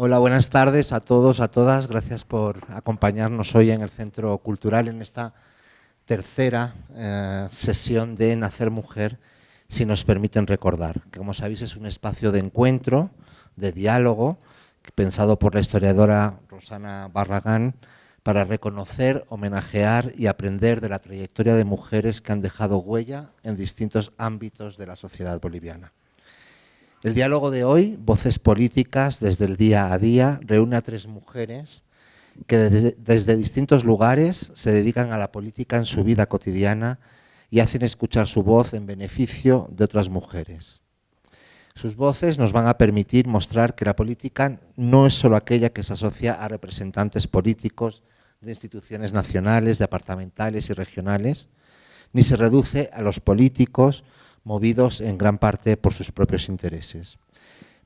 Hola, buenas tardes a todos, a todas. Gracias por acompañarnos hoy en el Centro Cultural en esta tercera sesión de Nacer Mujer, si nos permiten recordar. Que, como sabéis, es un espacio de encuentro, de diálogo, pensado por la historiadora Rosana Barragán para reconocer, homenajear y aprender de la trayectoria de mujeres que han dejado huella en distintos ámbitos de la sociedad boliviana. El diálogo de hoy, Voces Políticas desde el día a día, reúne a 3 mujeres que desde distintos lugares se dedican a la política en su vida cotidiana y hacen escuchar su voz en beneficio de otras mujeres. Sus voces nos van a permitir mostrar que la política no es solo aquella que se asocia a representantes políticos de instituciones nacionales, departamentales y regionales, ni se reduce a los políticos movidos en gran parte por sus propios intereses.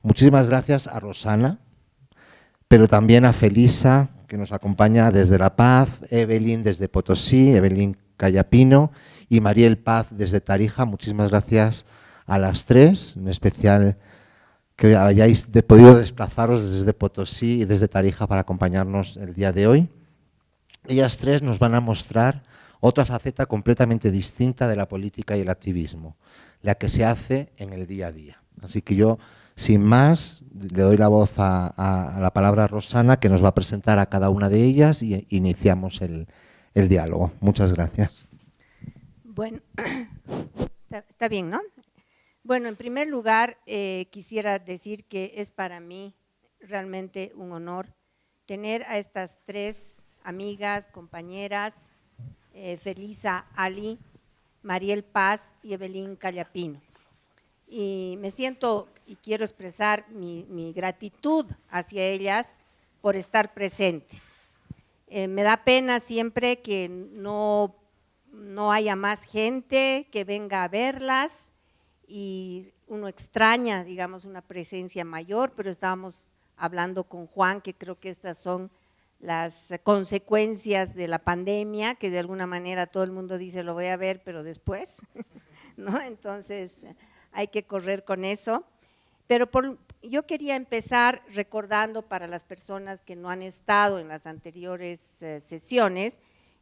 Muchísimas gracias a Rosana, pero también a Felisa, que nos acompaña desde La Paz, Evelyn desde Potosí, Evelyn Callapino, y Mariel Paz desde Tarija. Muchísimas gracias a las 3, en especial que hayáis podido desplazaros desde Potosí y desde Tarija para acompañarnos el día de hoy. Ellas 3 nos van a mostrar otra faceta completamente distinta de la política y el activismo, la que se hace en el día a día. Así que yo, sin más, le doy la voz a la palabra a Rosana, que nos va a presentar a cada una de ellas y iniciamos el diálogo. Muchas gracias. Bueno, está bien, ¿no? Bueno, en primer lugar, quisiera decir que es para mí realmente un honor tener a estas 3 amigas, compañeras, Felisa Ali, Mariel Paz y Evelyn Callapino. Y me siento y quiero expresar mi gratitud hacia ellas por estar presentes. Me da pena siempre que no haya más gente que venga a verlas y uno extraña, digamos, una presencia mayor, pero estábamos hablando con Juan que creo que estas son las consecuencias de la pandemia, que de alguna manera todo el mundo dice lo voy a ver, pero después, ¿no? Entonces hay que correr con eso. Pero yo quería empezar recordando para las personas que no han estado en las anteriores sesiones,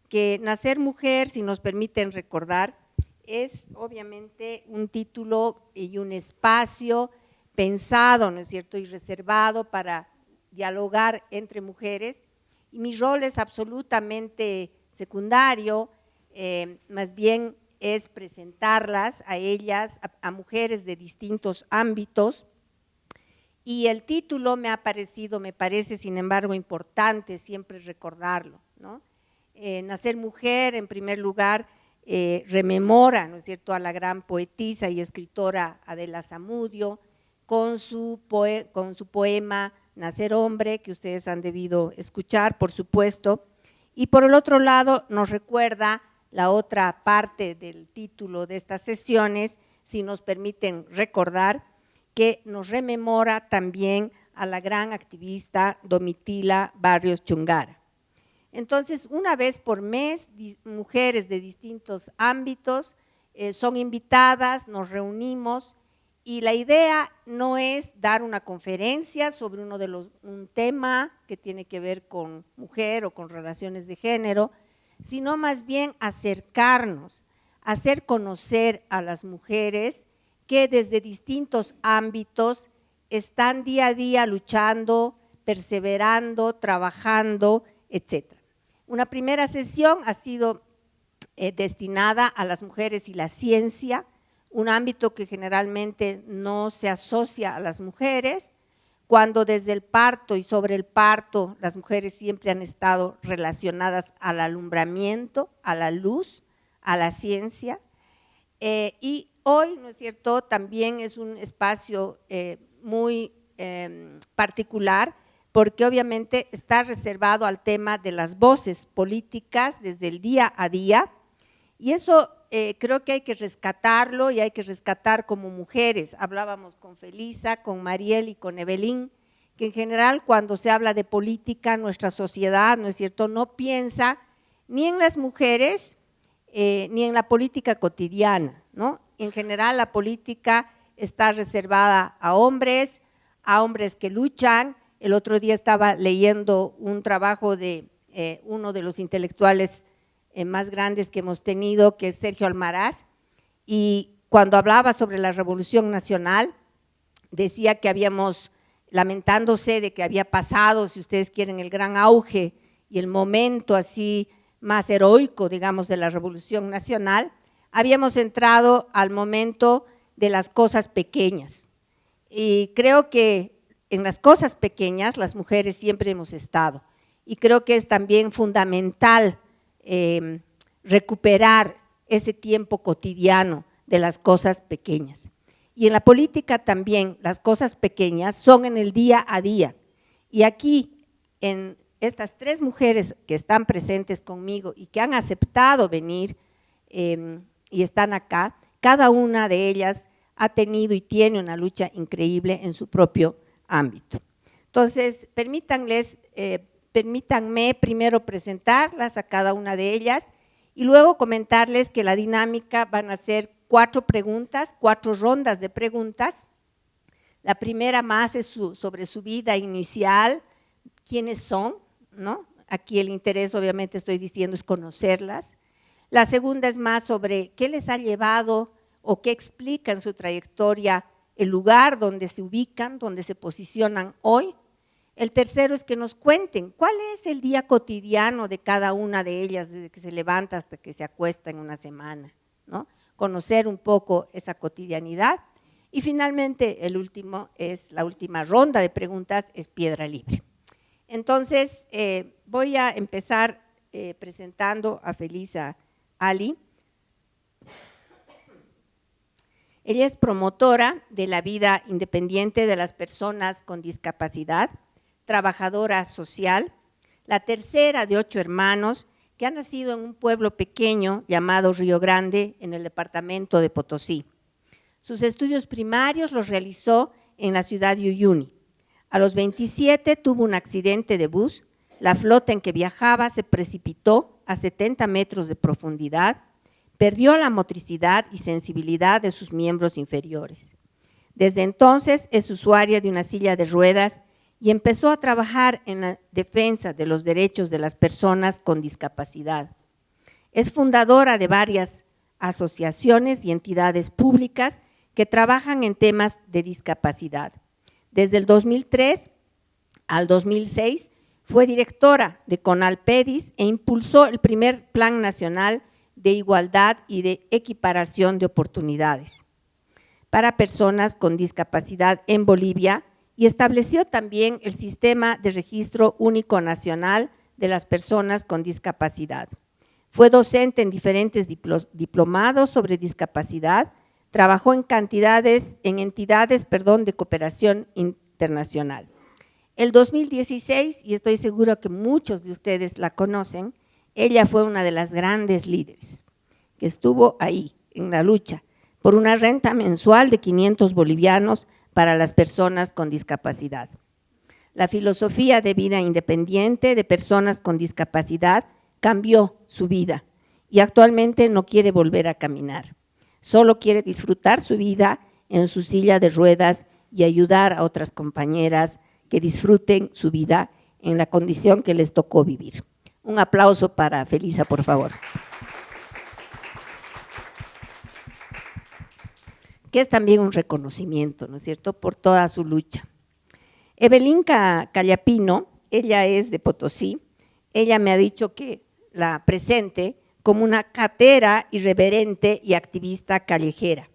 que Nacer Mujer, si nos permiten recordar, es obviamente un título y un espacio pensado, ¿no es cierto?, y reservado para dialogar entre mujeres, y mi rol es absolutamente secundario, más bien es presentarlas a ellas, a mujeres de distintos ámbitos, y el título me parece sin embargo importante siempre recordarlo, ¿no? Nacer Mujer, en primer lugar, rememora, ¿no es cierto?, a la gran poetisa y escritora Adela Zamudio, con su poema Nacer Hombre, que ustedes han debido escuchar, por supuesto, y por el otro lado nos recuerda la otra parte del título de estas sesiones, si nos permiten recordar, que nos rememora también a la gran activista Domitila Barrios Chungara. Entonces, una vez por mes, mujeres de distintos ámbitos son invitadas, nos reunimos y la idea no es dar una conferencia sobre un tema que tiene que ver con mujer o con relaciones de género, sino más bien acercarnos, hacer conocer a las mujeres que desde distintos ámbitos están día a día luchando, perseverando, trabajando, etcétera. Una primera sesión ha sido destinada a las mujeres y la ciencia, un ámbito que generalmente no se asocia a las mujeres, cuando desde el parto y sobre el parto las mujeres siempre han estado relacionadas al alumbramiento, a la luz, a la ciencia, y hoy, ¿no es cierto?, también es un espacio muy particular, porque obviamente está reservado al tema de las voces políticas desde el día a día, y eso creo que hay que rescatarlo y hay que rescatar como mujeres. Hablábamos con Felisa, con Mariel y con Evelyn, que en general cuando se habla de política, nuestra sociedad, ¿no es cierto?, no piensa ni en las mujeres ni en la política cotidiana, ¿no? En general la política está reservada a hombres que luchan, El otro día estaba leyendo un trabajo de uno de los intelectuales más grandes que hemos tenido, que es Sergio Almaraz, y cuando hablaba sobre la Revolución Nacional, decía que habíamos, lamentándose de que había pasado, si ustedes quieren, el gran auge y el momento así más heroico, digamos, de la Revolución Nacional, habíamos entrado al momento de las cosas pequeñas. Y creo que en las cosas pequeñas las mujeres siempre hemos estado. Y creo que es también fundamental recuperar ese tiempo cotidiano de las cosas pequeñas. Y en la política también las cosas pequeñas son en el día a día. Y aquí, en estas tres mujeres que están presentes conmigo y que han aceptado venir y están acá, cada una de ellas ha tenido y tiene una lucha increíble en su propio ámbito. Entonces, permítanme primero presentarlas a cada una de ellas y luego comentarles que la dinámica van a ser 4 preguntas, 4 rondas de preguntas. La primera más es sobre su vida inicial, quiénes son, ¿no? Aquí el interés, obviamente estoy diciendo, es conocerlas. La segunda es más sobre qué les ha llevado o qué explica en su trayectoria el lugar donde se ubican, donde se posicionan hoy. El tercero es que nos cuenten cuál es el día cotidiano de cada una de ellas, desde que se levanta hasta que se acuesta en una semana, ¿no? Conocer un poco esa cotidianidad. Y finalmente, el último es la última ronda de preguntas, es piedra libre. Entonces, voy a empezar presentando a Felisa Ali. Ella es promotora de la vida independiente de las personas con discapacidad, trabajadora social, la tercera de 8 hermanos que ha nacido en un pueblo pequeño llamado Río Grande en el departamento de Potosí. Sus estudios primarios los realizó en la ciudad de Uyuni. A los 27 tuvo un accidente de bus, la flota en que viajaba se precipitó a 70 metros de profundidad, perdió la motricidad y sensibilidad de sus miembros inferiores. Desde entonces es usuaria de una silla de ruedas y empezó a trabajar en la defensa de los derechos de las personas con discapacidad. Es fundadora de varias asociaciones y entidades públicas que trabajan en temas de discapacidad. Desde el 2003 al 2006 fue directora de CONALPEDIS e impulsó el primer Plan Nacional de Igualdad y de Equiparación de Oportunidades para personas con discapacidad en Bolivia y estableció también el Sistema de Registro Único Nacional de las Personas con Discapacidad. Fue docente en diferentes diplomados sobre discapacidad, trabajó en entidades de cooperación internacional. El 2016, y estoy seguro que muchos de ustedes la conocen, ella fue una de las grandes líderes que estuvo ahí en la lucha por una renta mensual de 500 bolivianos para las personas con discapacidad. La filosofía de vida independiente de personas con discapacidad cambió su vida y actualmente no quiere volver a caminar. Solo quiere disfrutar su vida en su silla de ruedas y ayudar a otras compañeras que disfruten su vida en la condición que les tocó vivir. Un aplauso para Felisa, por favor. Que es también un reconocimiento, ¿no es cierto?, por toda su lucha. Evelinka Callapino, ella es de Potosí, ella me ha dicho que la presente como una catera irreverente y activista callejera.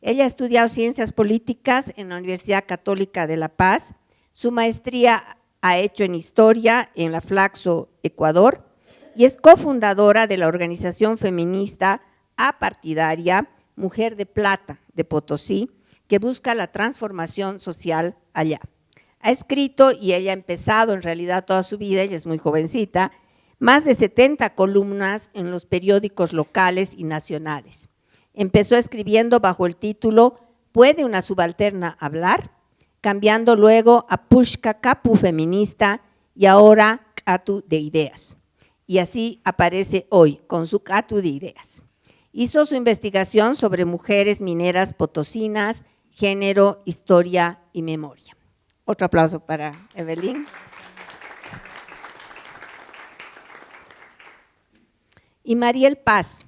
Ella ha estudiado Ciencias Políticas en la Universidad Católica de La Paz, su maestría ha hecho en Historia en la Flaxo, Ecuador, y es cofundadora de la organización feminista apartidaria Mujer de Plata de Potosí, que busca la transformación social allá. Ha escrito, y ella ha empezado en realidad toda su vida, ella es muy jovencita, más de 70 columnas en los periódicos locales y nacionales. Empezó escribiendo bajo el título ¿Puede una subalterna hablar?, cambiando luego a Pushka Kapu Feminista y ahora Katu de Ideas. Y así aparece hoy con su Katu de Ideas. Hizo su investigación sobre mujeres mineras potosinas, género, historia y memoria. Otro aplauso para Evelyn. Y Mariel Paz,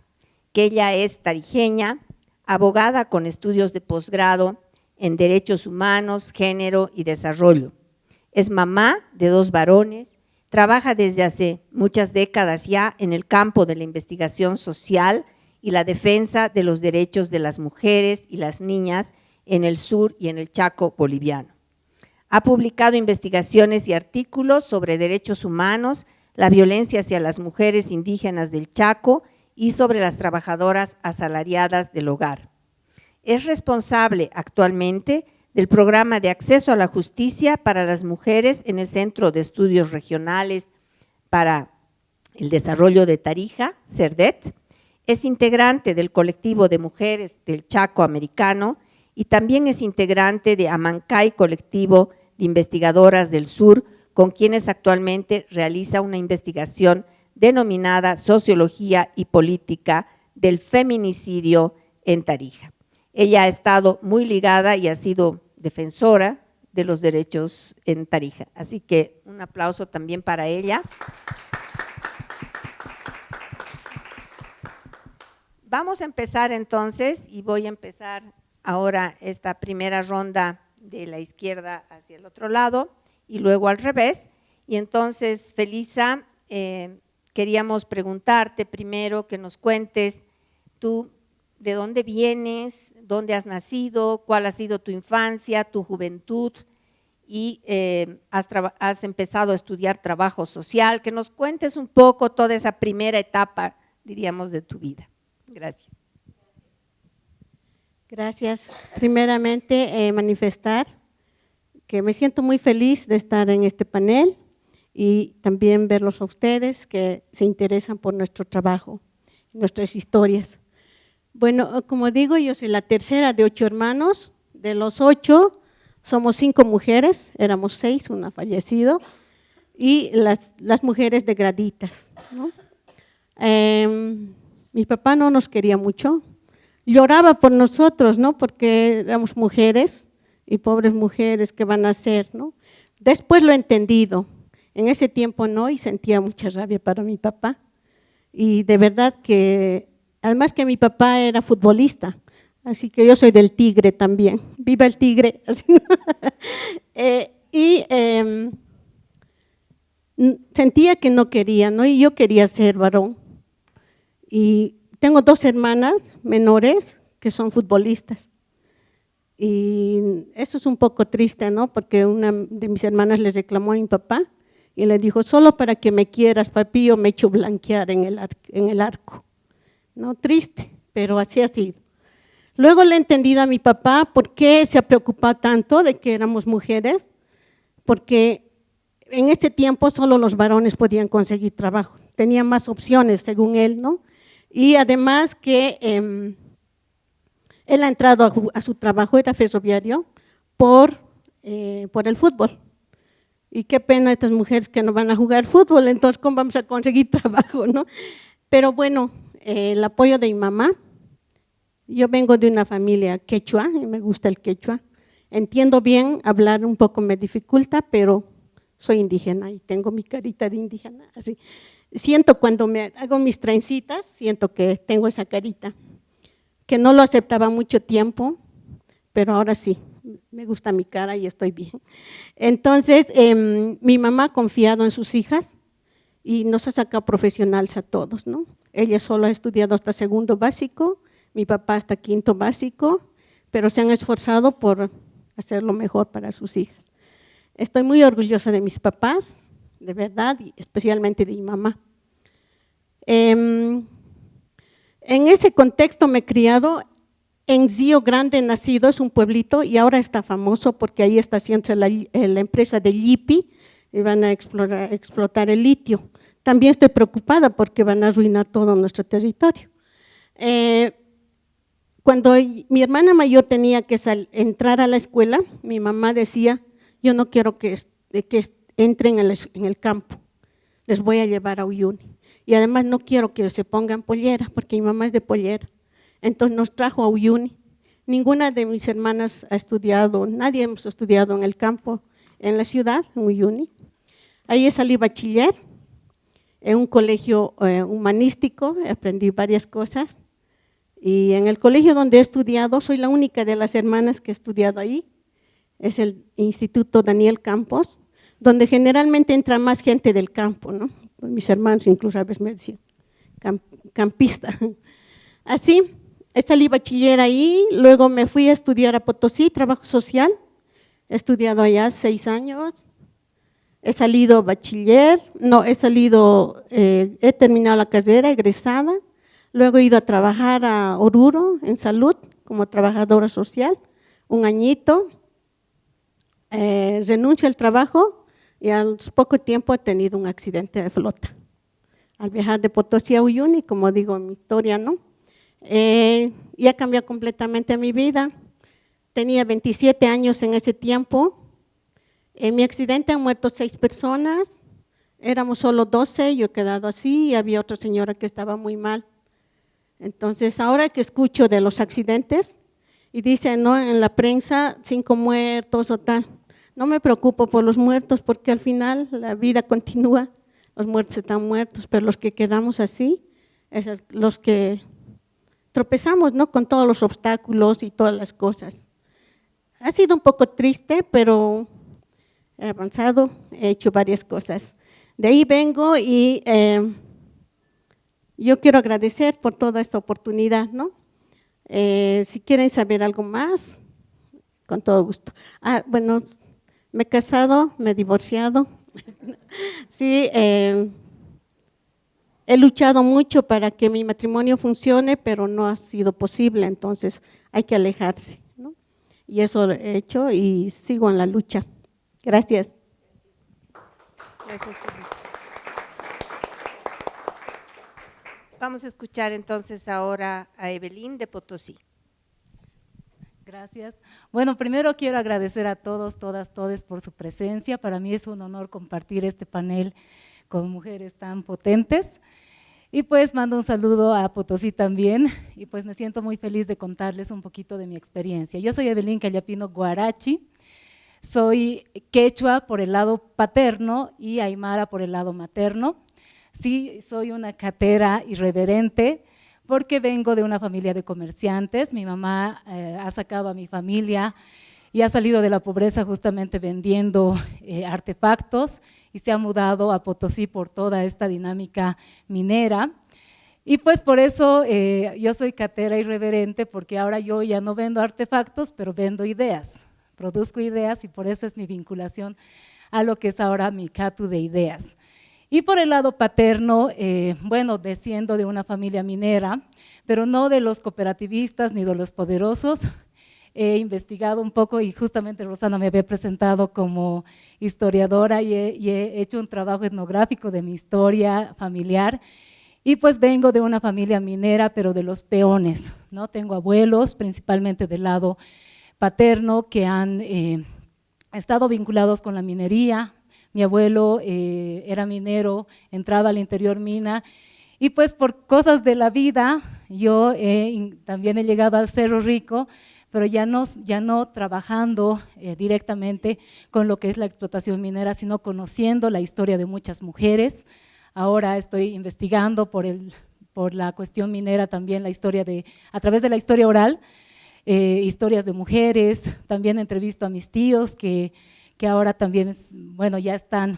que ella es tarijeña, abogada con estudios de posgrado en Derechos Humanos, Género y Desarrollo. Es mamá de 2 varones, trabaja desde hace muchas décadas ya en el campo de la investigación social y la defensa de los derechos de las mujeres y las niñas en el sur y en el Chaco boliviano. Ha publicado investigaciones y artículos sobre derechos humanos, la violencia hacia las mujeres indígenas del Chaco y sobre las trabajadoras asalariadas del hogar. Es responsable actualmente del Programa de Acceso a la Justicia para las Mujeres en el Centro de Estudios Regionales para el Desarrollo de Tarija, CERDET. Es integrante del colectivo de mujeres del Chaco Americano y también es integrante de Amancay, colectivo de investigadoras del sur, con quienes actualmente realiza una investigación denominada Sociología y Política del Feminicidio en Tarija. Ella ha estado muy ligada y ha sido defensora de los derechos en Tarija. Así que un aplauso también para ella. Vamos a empezar entonces, y voy a empezar ahora esta primera ronda de la izquierda hacia el otro lado y luego al revés. Y entonces, Felisa, queríamos preguntarte primero que nos cuentes tú de dónde vienes, dónde has nacido, cuál ha sido tu infancia, tu juventud y has empezado a estudiar trabajo social, que nos cuentes un poco toda esa primera etapa, diríamos, de tu vida. Gracias. Gracias. Primeramente, manifestar que me siento muy feliz de estar en este panel y también verlos a ustedes que se interesan por nuestro trabajo, nuestras historias. Bueno, como digo, yo soy la tercera de 8 hermanos. De los 8, somos 5 mujeres, éramos 6, una ha fallecido, y las mujeres de graditas, ¿no? Mi papá no nos quería mucho, lloraba por nosotros, ¿no? Porque éramos mujeres y pobres mujeres, ¿qué van a hacer, no? Después lo he entendido, en ese tiempo no, y sentía mucha rabia para mi papá. Y de verdad que, además que mi papá era futbolista, así que yo soy del Tigre también, ¡viva el Tigre! Sentía que no quería, ¿no? Y yo quería ser varón. Y tengo 2 hermanas menores que son futbolistas. Y eso es un poco triste, ¿no? Porque una de mis hermanas le reclamó a mi papá y le dijo, solo para que me quieras, papi, yo me echo blanquear en el arco. ¿No? Triste, pero así ha sido. Luego le he entendido a mi papá por qué se ha preocupado tanto de que éramos mujeres, porque en ese tiempo solo los varones podían conseguir trabajo, tenían más opciones según él, ¿no? Y además que él ha entrado a su trabajo, era ferroviario, por el fútbol. Y qué pena estas mujeres que no van a jugar fútbol, entonces ¿cómo vamos a conseguir trabajo, no? Pero bueno, el apoyo de mi mamá. Yo vengo de una familia quechua y me gusta el quechua. Entiendo bien, hablar un poco me dificulta, pero soy indígena y tengo mi carita de indígena. Así. Siento cuando me hago mis trencitas, siento que tengo esa carita, que no lo aceptaba mucho tiempo, pero ahora sí, me gusta mi cara y estoy bien. Entonces, mi mamá ha confiado en sus hijas y nos ha sacado profesionales a todos, ¿no? Ella solo ha estudiado hasta 2º básico, mi papá hasta 5º básico, pero se han esforzado por hacer lo mejor para sus hijas. Estoy muy orgullosa de mis papás, de verdad, y especialmente de mi mamá. En ese contexto me he criado en Río Grande, nacido, es un pueblito y ahora está famoso porque ahí está haciendo la empresa de Llipi y van a explotar el litio. También estoy preocupada porque van a arruinar todo nuestro territorio. Cuando mi hermana mayor tenía que entrar a la escuela, mi mamá decía, yo no quiero que entren en el campo, les voy a llevar a Uyuni. Y además no quiero que se pongan pollera, porque mi mamá es de pollera. Entonces nos trajo a Uyuni. Ninguna de mis hermanas ha estudiado, nadie hemos estudiado en el campo en la ciudad, en Uyuni. Ahí salí bachiller en un colegio humanístico, aprendí varias cosas. Y en el colegio donde he estudiado, soy la única de las hermanas que he estudiado ahí, es el Instituto Daniel Campos, donde generalmente entra más gente del campo, ¿no? Pues mis hermanos incluso a veces me decían, campista. Así, salí bachiller ahí, luego me fui a estudiar a Potosí, trabajo social, he estudiado allá 6 años, he salido bachiller, he terminado la carrera, egresada, luego he ido a trabajar a Oruro, en salud, como trabajadora social, 1 añito, renuncio al trabajo y al poco tiempo he tenido un accidente de flota. Al viajar de Potosí a Uyuni, como digo en mi historia, ¿no? Y ha cambiado completamente mi vida. Tenía 27 años en ese tiempo. En mi accidente han muerto 6 personas, éramos solo 12, yo he quedado así y había otra señora que estaba muy mal. Entonces, ahora que escucho de los accidentes y dicen, ¿no?, en la prensa 5 muertos o tal, no me preocupo por los muertos porque al final la vida continúa, los muertos están muertos, pero los que quedamos así, los que tropezamos, ¿no?, con todos los obstáculos y todas las cosas. Ha sido un poco triste, pero he avanzado, he hecho varias cosas. De ahí vengo y yo quiero agradecer por toda esta oportunidad, ¿no? Si quieren saber algo más, con todo gusto. Bueno, me he casado, me he divorciado. Sí, he luchado mucho para que mi matrimonio funcione, pero no ha sido posible, entonces hay que alejarse, ¿no? Y eso he hecho y sigo en la lucha. Gracias. Gracias. Vamos a escuchar entonces ahora a Evelyn de Potosí. Gracias. Bueno, primero quiero agradecer a todos, todas, todes por su presencia. Para mí es un honor compartir este panel con mujeres tan potentes. Y pues mando un saludo a Potosí también y pues me siento muy feliz de contarles un poquito de mi experiencia. Yo soy Evelyn Callapino Guarachi, soy quechua por el lado paterno y aymara por el lado materno. Sí, soy una catera irreverente porque vengo de una familia de comerciantes. Mi mamá ha sacado a mi familia y ha salido de la pobreza justamente vendiendo artefactos y se ha mudado a Potosí por toda esta dinámica minera. Y pues por eso yo soy catera irreverente, porque ahora yo ya no vendo artefactos, pero vendo ideas, produzco ideas y por eso es mi vinculación a lo que es ahora mi catu de ideas. Y por el lado paterno, bueno, desciendo de una familia minera, pero no de los cooperativistas ni de los poderosos. He investigado un poco y justamente Rosana me había presentado como historiadora y he hecho un trabajo etnográfico de mi historia familiar. Y pues vengo de una familia minera, pero de los peones, ¿no? Tengo abuelos, principalmente del lado paterno, que han estado vinculados con la minería. Mi abuelo era minero, entraba al interior mina y pues por cosas de la vida yo también he llegado al Cerro Rico, pero ya no trabajando directamente con lo que es la explotación minera, sino conociendo la historia de muchas mujeres. Ahora estoy investigando por la cuestión minera también la historia a través de la historia oral, historias de mujeres. También entrevisto a mis tíos que ahora también bueno, ya están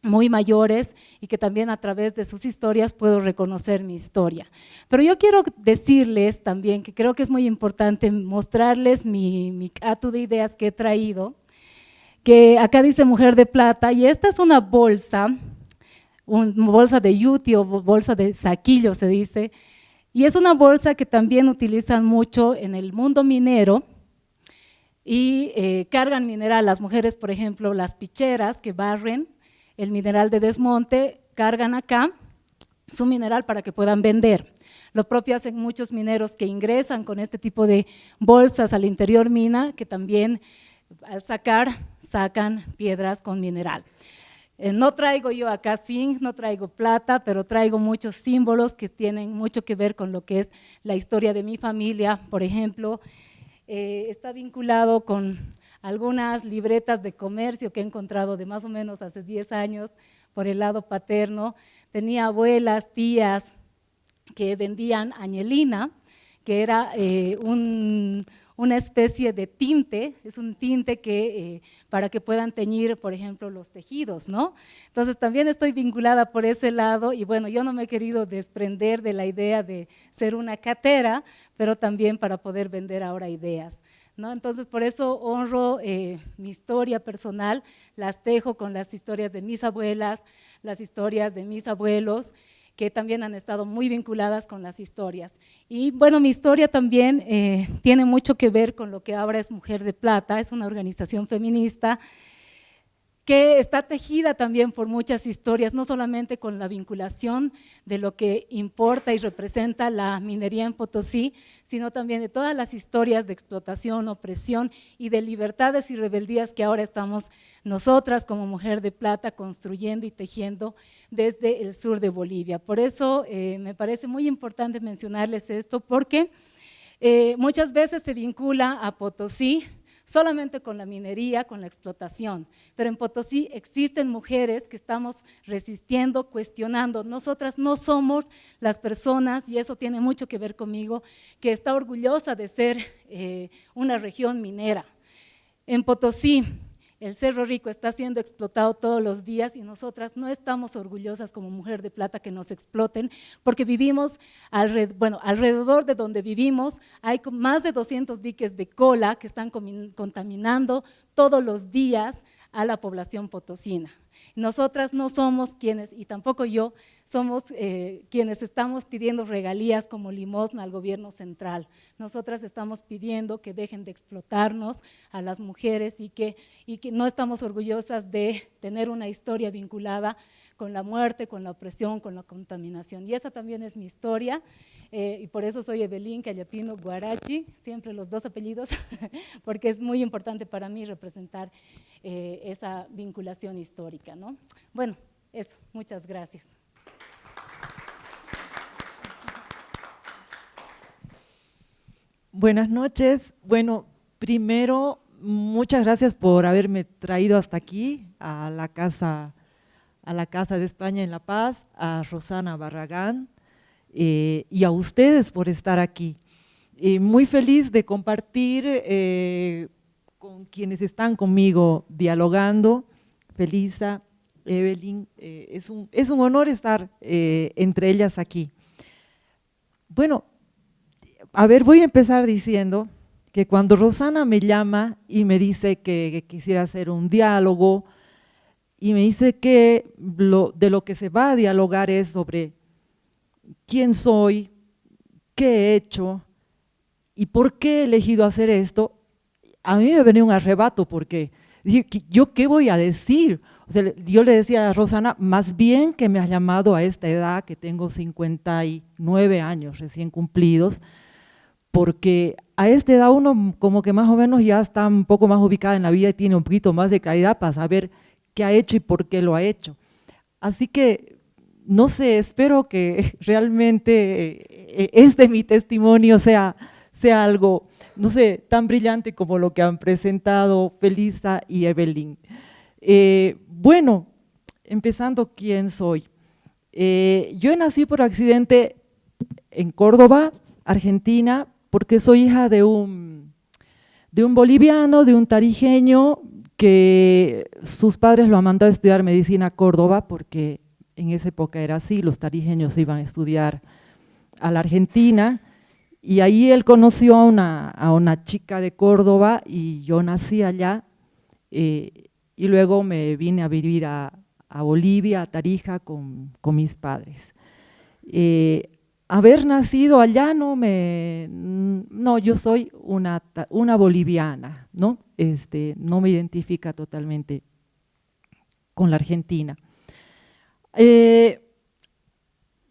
muy mayores y que también a través de sus historias puedo reconocer mi historia. Pero yo quiero decirles también que creo que es muy importante mostrarles mi catu de ideas que he traído, que acá dice Mujer de Plata, y esta es una bolsa de yuti o bolsa de saquillo se dice, y es una bolsa que también utilizan mucho en el mundo minero, y cargan mineral, las mujeres, por ejemplo, las picheras que barren el mineral de desmonte, cargan acá su mineral para que puedan vender. Lo propio hacen muchos mineros que ingresan con este tipo de bolsas al interior mina, que también al sacan piedras con mineral. No traigo yo acá zinc, no traigo plata, pero traigo muchos símbolos que tienen mucho que ver con lo que es la historia de mi familia. Por ejemplo, está vinculado con algunas libretas de comercio que he encontrado de más o menos hace 10 años por el lado paterno. Tenía abuelas, tías que vendían añelina, que era una especie de tinte, es un tinte que, para que puedan teñir, por ejemplo, los tejidos, ¿no? Entonces también estoy vinculada por ese lado y bueno, yo no me he querido desprender de la idea de ser una catera, pero también para poder vender ahora ideas, ¿no? Entonces por eso honro mi historia personal, las tejo con las historias de mis abuelas, las historias de mis abuelos, que también han estado muy vinculadas con las historias. Y bueno, mi historia también tiene mucho que ver con lo que ahora es Mujer de Plata, es una organización feminista que está tejida también por muchas historias, no solamente con la vinculación de lo que importa y representa la minería en Potosí, sino también de todas las historias de explotación, opresión y de libertades y rebeldías que ahora estamos nosotras como Mujer de Plata construyendo y tejiendo desde el sur de Bolivia. Por eso me parece muy importante mencionarles esto, porque muchas veces se vincula a Potosí solamente con la minería, con la explotación, pero en Potosí existen mujeres que estamos resistiendo, cuestionando. Nosotras no somos las personas, y eso tiene mucho que ver conmigo, que está orgullosa de ser una región minera. En Potosí, el Cerro Rico está siendo explotado todos los días y nosotras no estamos orgullosas como Mujer de Plata que nos exploten, porque vivimos, alrededor de donde vivimos hay más de 200 diques de cola que están contaminando todos los días a la población potosina. Nosotras no somos quienes, y tampoco yo, somos quienes estamos pidiendo regalías como limosna al gobierno central. Nosotras estamos pidiendo que dejen de explotarnos a las mujeres y que no estamos orgullosas de tener una historia vinculada con la muerte, con la opresión, con la contaminación. Y esa también es mi historia, y por eso soy Evelyn Callapino Guarachi, siempre los dos apellidos, porque es muy importante para mí representar esa vinculación histórica, ¿no? Bueno, eso, muchas gracias. Buenas noches. Bueno, primero, muchas gracias por haberme traído hasta aquí, a la Casa de España en La Paz, a Rosana Barragán y a ustedes por estar aquí. Muy feliz de compartir con quienes están conmigo dialogando, Felisa, Evelyn, es un honor estar entre ellas aquí. Bueno, a ver, voy a empezar diciendo que cuando Rosana me llama y me dice que quisiera hacer un diálogo y me dice que de lo que se va a dialogar es sobre quién soy, qué he hecho y por qué he elegido hacer esto, a mí me venía un arrebato porque dije, ¿yo qué voy a decir? O sea, yo le decía a Rosana, más bien que me has llamado a esta edad, que tengo 59 años recién cumplidos, porque a esta edad uno como que más o menos ya está un poco más ubicada en la vida y tiene un poquito más de claridad para saber qué ha hecho y por qué lo ha hecho. Así que, no sé, espero que realmente mi testimonio sea algo, no sé, tan brillante como lo que han presentado Felisa y Evelyn. Bueno, empezando, ¿quién soy? Yo nací por accidente en Córdoba, Argentina, porque soy hija de un boliviano, de un tarijeño, que sus padres lo han mandado a estudiar medicina a Córdoba, porque en esa época era así, los tarijeños iban a estudiar a la Argentina, y ahí él conoció a una chica de Córdoba y yo nací allá, y luego me vine a vivir a Bolivia, a Tarija, con mis padres. Haber nacido allá no, yo soy una boliviana, ¿no? No me identifica totalmente con la Argentina.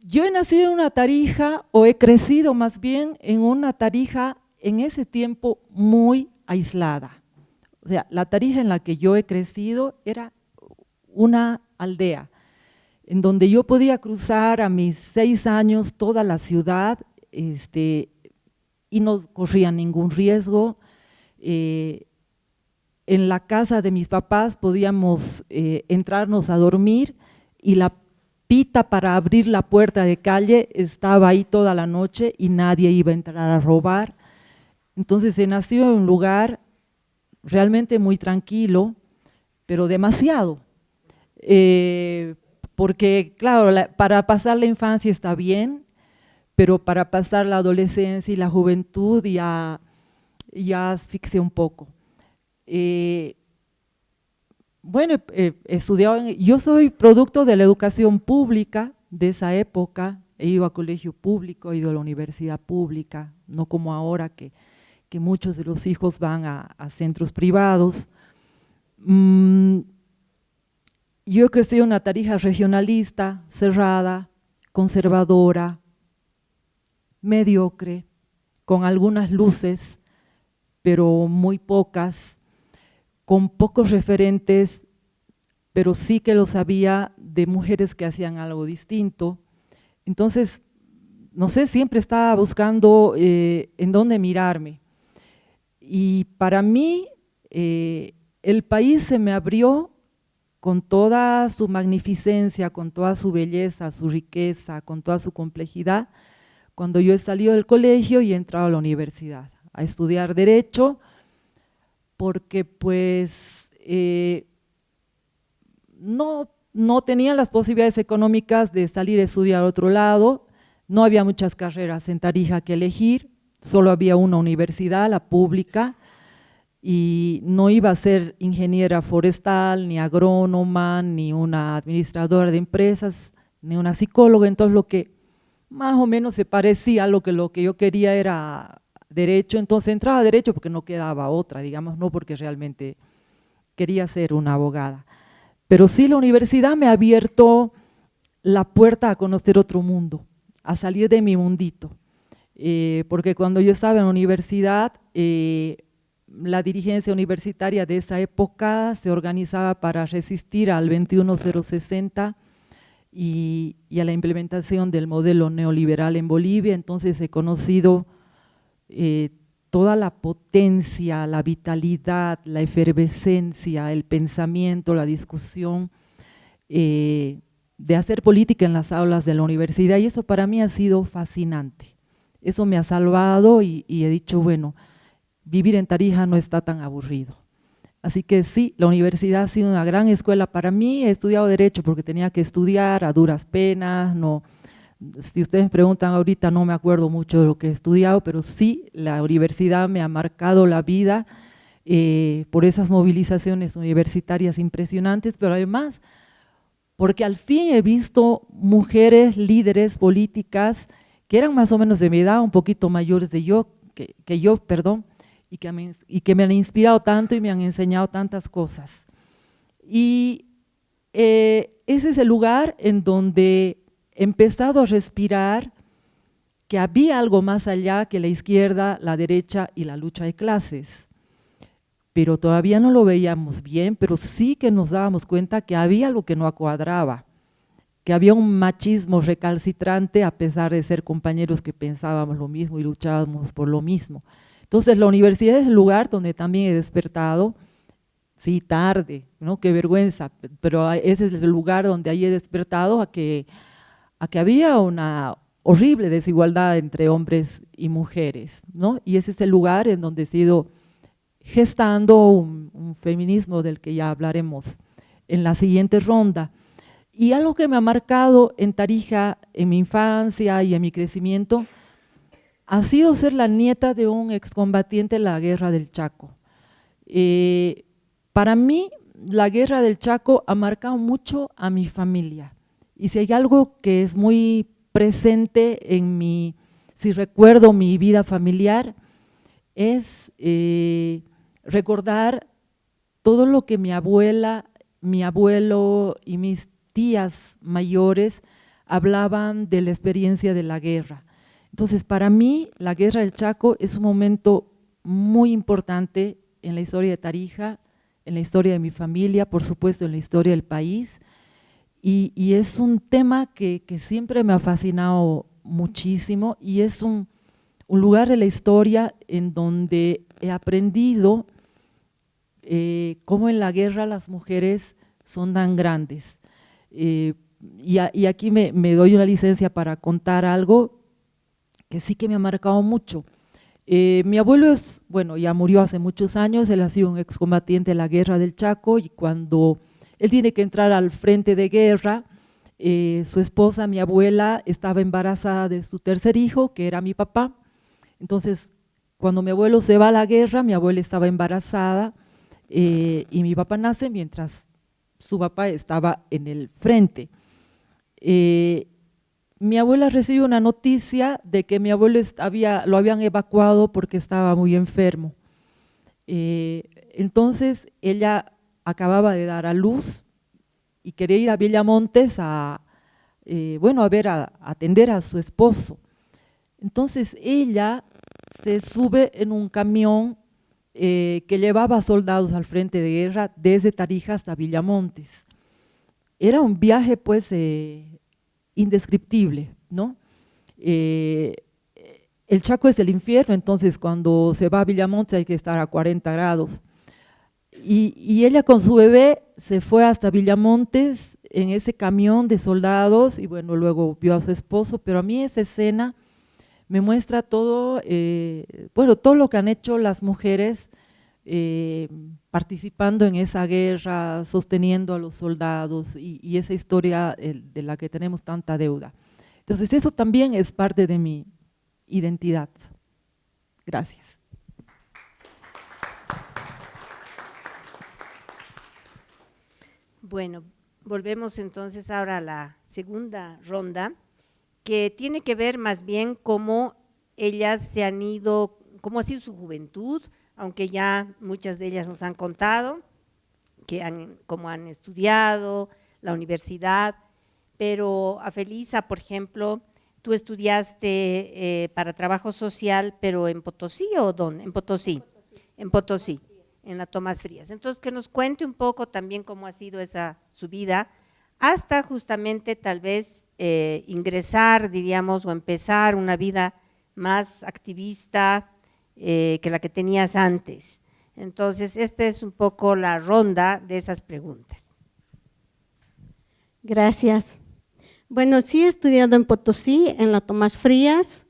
Yo he nacido en una Tarija, o he crecido más bien en una Tarija en ese tiempo muy aislada. O sea, la Tarija en la que yo he crecido era una aldea, en donde yo podía cruzar a mis 6 años toda la ciudad y no corría ningún riesgo. en la casa de mis papás podíamos entrarnos a dormir y la pita para abrir la puerta de calle estaba ahí toda la noche y nadie iba a entrar a robar. Entonces se nació en un lugar realmente muy tranquilo, pero demasiado. Porque claro, para pasar la infancia está bien, pero para pasar la adolescencia y la juventud ya asfixia un poco. Bueno, he estudiado, yo soy producto de la educación pública de esa época, he ido a colegio público, he ido a la universidad pública, no como ahora que muchos de los hijos van a centros privados. Yo crecí en una Tarija regionalista, cerrada, conservadora, mediocre, con algunas luces, pero muy pocas, con pocos referentes, pero sí que los había de mujeres que hacían algo distinto. Entonces, no sé, siempre estaba buscando en dónde mirarme. Y para mí, el país se me abrió con toda su magnificencia, con toda su belleza, su riqueza, con toda su complejidad, cuando yo he salido del colegio y he entrado a la universidad a estudiar Derecho, porque pues no tenía las posibilidades económicas de salir a estudiar a otro lado, no había muchas carreras en Tarija que elegir, solo había una universidad, la pública, y no iba a ser ingeniera forestal, ni agrónoma, ni una administradora de empresas, ni una psicóloga, entonces lo que más o menos se parecía a lo que yo quería era Derecho, entonces entraba a Derecho porque no quedaba otra, digamos, no porque realmente quería ser una abogada. Pero sí la universidad me ha abierto la puerta a conocer otro mundo, a salir de mi mundito, porque cuando yo estaba en la universidad, la dirigencia universitaria de esa época se organizaba para resistir al 21060 y a la implementación del modelo neoliberal en Bolivia, entonces he conocido toda la potencia, la vitalidad, la efervescencia, el pensamiento, la discusión de hacer política en las aulas de la universidad, y eso para mí ha sido fascinante. Eso me ha salvado y he dicho, bueno, vivir en Tarija no está tan aburrido. Así que sí, la universidad ha sido una gran escuela para mí. He estudiado Derecho porque tenía que estudiar a duras penas, no. Si ustedes me preguntan ahorita, no me acuerdo mucho de lo que he estudiado, pero sí, la universidad me ha marcado la vida por esas movilizaciones universitarias impresionantes, pero además porque al fin he visto mujeres líderes políticas que eran más o menos de mi edad, un poquito mayores de yo, que yo, perdón, y que me han inspirado tanto y me han enseñado tantas cosas. Y ese es el lugar en donde he empezado a respirar que había algo más allá que la izquierda, la derecha y la lucha de clases. Pero todavía no lo veíamos bien, pero sí que nos dábamos cuenta que había algo que no cuadraba, que había un machismo recalcitrante a pesar de ser compañeros que pensábamos lo mismo y luchábamos por lo mismo. Entonces la universidad es el lugar donde también he despertado, sí, tarde, ¿no? Qué vergüenza, pero ese es el lugar donde ahí he despertado a que había una horrible desigualdad entre hombres y mujeres, ¿no? Y ese es el lugar en donde he ido gestando un feminismo del que ya hablaremos en la siguiente ronda. Y algo que me ha marcado en Tarija, en mi infancia y en mi crecimiento, ha sido ser la nieta de un excombatiente de la Guerra del Chaco. Para mí, la Guerra del Chaco ha marcado mucho a mi familia. Y si hay algo que es muy presente en si recuerdo mi vida familiar, es recordar todo lo que mi abuela, mi abuelo y mis tías mayores hablaban de la experiencia de la guerra. Entonces, para mí, la Guerra del Chaco es un momento muy importante en la historia de Tarija, en la historia de mi familia, por supuesto en la historia del país, y es un tema que siempre me ha fascinado muchísimo y es un lugar de la historia en donde he aprendido cómo en la guerra las mujeres son tan grandes. Y aquí me doy una licencia para contar algo que sí que me ha marcado mucho. Mi abuelo ya murió hace muchos años, él ha sido un excombatiente de la guerra del Chaco, y cuando él tiene que entrar al frente de guerra, su esposa, mi abuela, estaba embarazada de su tercer hijo, que era mi papá. Entonces, cuando mi abuelo se va a la guerra, mi abuela estaba embarazada, y mi papá nace mientras su papá estaba en el frente. Mi abuela recibió una noticia de que mi abuelo lo habían evacuado porque estaba muy enfermo. Entonces ella acababa de dar a luz y quería ir a Villamontes a atender a su esposo. Entonces ella se sube en un camión que llevaba soldados al frente de guerra desde Tarija hasta Villamontes. Era un viaje pues indescriptible, ¿no? El Chaco es el infierno, entonces cuando se va a Villamontes hay que estar a 40 grados. Y ella con su bebé se fue hasta Villamontes en ese camión de soldados, y bueno, luego vio a su esposo, pero a mí esa escena me muestra todo, todo lo que han hecho las mujeres participando en esa guerra, sosteniendo a los soldados, y esa historia de la que tenemos tanta deuda. Entonces eso también es parte de mi identidad. Gracias. Bueno, volvemos entonces ahora a la segunda ronda, que tiene que ver más bien cómo ellas se han ido, cómo ha sido su juventud, aunque ya muchas de ellas nos han contado cómo han estudiado, la universidad, pero a Felisa, por ejemplo, tú estudiaste para trabajo social, pero ¿en Potosí o dónde? En Potosí. En Potosí, en la Tomás Frías. Entonces, que nos cuente un poco también cómo ha sido esa su vida, hasta justamente tal vez ingresar, diríamos, o empezar una vida más activista que la que tenías antes. Entonces, esta es un poco la ronda de esas preguntas. Gracias. Bueno, sí he estudiado en Potosí, en la Tomás Frías.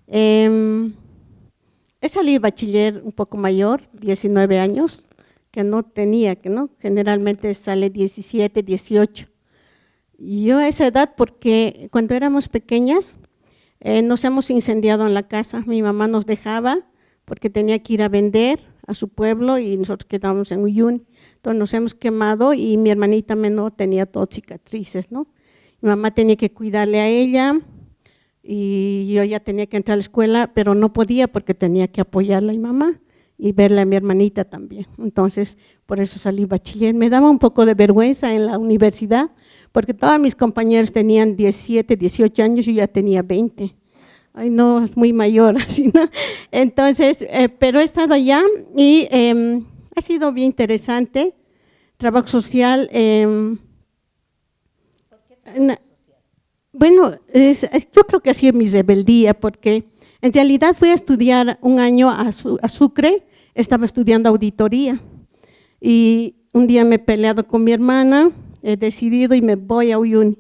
He salido bachiller un poco mayor, 19 años, que no tenía, generalmente sale 17, 18. Y yo a esa edad, porque cuando éramos pequeñas, nos hemos incendiado en la casa, mi mamá nos dejaba porque tenía que ir a vender a su pueblo y nosotros quedábamos en Uyuni. Entonces nos hemos quemado y mi hermanita menor tenía todas cicatrices, ¿no? Mi mamá tenía que cuidarle a ella y yo ya tenía que entrar a la escuela, pero no podía porque tenía que apoyarla a mi mamá y verla a mi hermanita también. Entonces, por eso salí bachiller. Me daba un poco de vergüenza en la universidad, porque todas mis compañeras tenían 17, 18 años y yo ya tenía 20. Ay, no, es muy mayor, así, ¿no? Entonces, pero he estado allá y ha sido bien interesante. Trabajo social. Bueno, yo creo que ha sido mi rebeldía, porque en realidad fui a estudiar un año a Sucre, estaba estudiando auditoría y un día me he peleado con mi hermana, he decidido y me voy a Uyuni.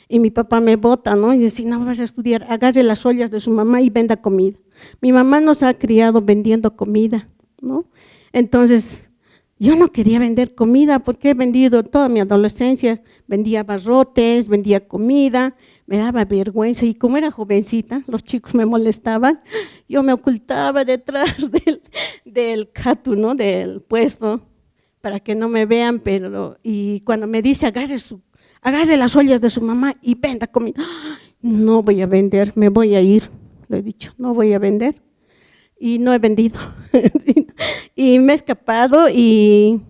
Y mi papá me bota, ¿no? Y dice, no vas a estudiar, agarre las ollas de su mamá y venda comida. Mi mamá nos ha criado vendiendo comida, ¿no? Entonces, yo no quería vender comida porque he vendido toda mi adolescencia, vendía barrotes, vendía comida, me daba vergüenza y como era jovencita, los chicos me molestaban, yo me ocultaba detrás del catu, ¿no? Del puesto, para que no me vean, y cuando me dice agarre las ollas de su mamá y venda comida, no voy a vender, me voy a ir, lo he dicho, no voy a vender. Y no he vendido, y me he escapado y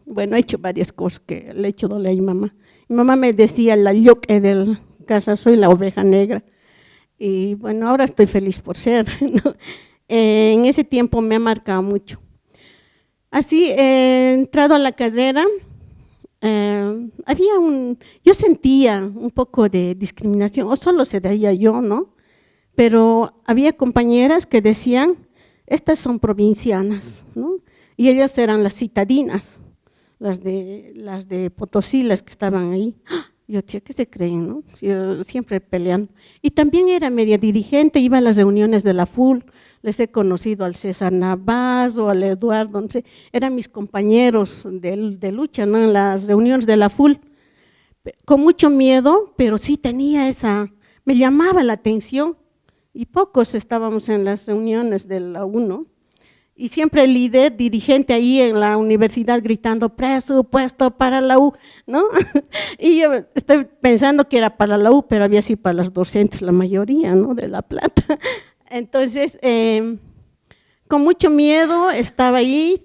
bueno, he hecho varias cosas que le he hecho doler a mi mamá. Mi mamá me decía la yoke de casa, soy la oveja negra, y bueno, ahora estoy feliz por ser, ¿no? En ese tiempo me ha marcado mucho. Así, he entrado a la carrera, yo sentía un poco de discriminación, o solo sería yo, ¿no? Pero había compañeras que decían, estas son provincianas, ¿no? y ellas eran las citadinas, las de Potosí, las que estaban ahí. Yo decía, ¿qué se creen, no? Yo siempre peleando. Y también era media dirigente, iba a las reuniones de la FUL, les he conocido al César Navazo, al Eduardo, no sé, eran mis compañeros de lucha, ¿no? En las reuniones de la FUL, con mucho miedo, pero sí tenía me llamaba la atención, y pocos estábamos en las reuniones de la U, y siempre el líder, dirigente ahí en la universidad gritando presupuesto para la U, ¿no? Y yo estoy pensando que era para la U, pero había sí para los docentes la mayoría, ¿no? De La Plata. Entonces, con mucho miedo estaba ahí.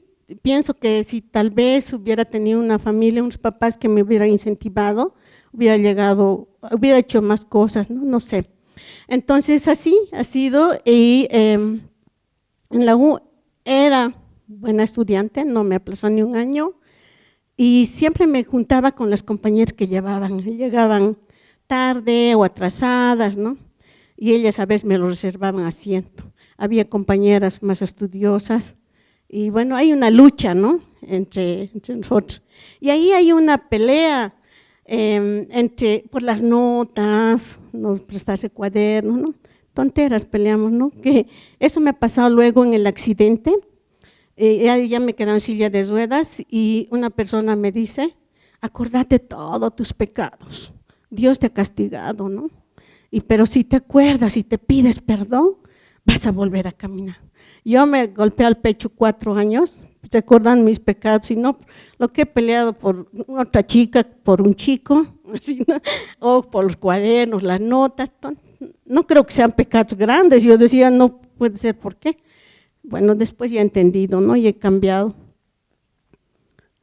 Pienso que si tal vez hubiera tenido una familia, unos papás que me hubieran incentivado, hubiera hecho más cosas, ¿no? No sé. Entonces, así ha sido, y en la U era buena estudiante, no me aplazó ni un año, y siempre me juntaba con las compañeras que llegaban tarde o atrasadas, ¿no? Y ellas a veces me lo reservaban asiento. Había compañeras más estudiosas, y bueno, hay una lucha, ¿no? Entre nosotros. Y ahí hay una pelea por las notas, no prestarse cuadernos, ¿no? Tonteras peleamos, ¿no? Que eso me ha pasado luego en el accidente. Ya me quedé en silla de ruedas y una persona me dice, acordate todos tus pecados, Dios te ha castigado, ¿no? Pero si te acuerdas y te pides perdón, vas a volver a caminar. Yo me golpeé al pecho 4 años, recordan mis pecados, y no lo que he peleado por otra chica, por un chico, así, ¿no? O por los cuadernos, las notas, no creo que sean pecados grandes. Yo decía, no puede ser, ¿por qué? Bueno, después ya he entendido, ¿no? Y he cambiado.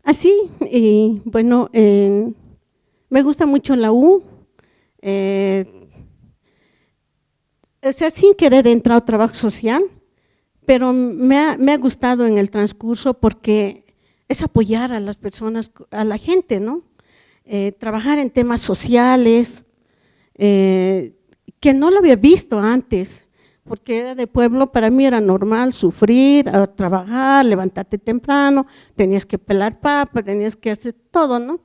Así, y bueno, me gusta mucho la U, o sea, sin querer he entrado a trabajo social, pero me ha gustado en el transcurso porque es apoyar a las personas, a la gente, ¿no? Trabajar en temas sociales, que no lo había visto antes, porque era de pueblo, para mí era normal sufrir, trabajar, levantarte temprano, tenías que pelar papa, tenías que hacer todo, ¿no?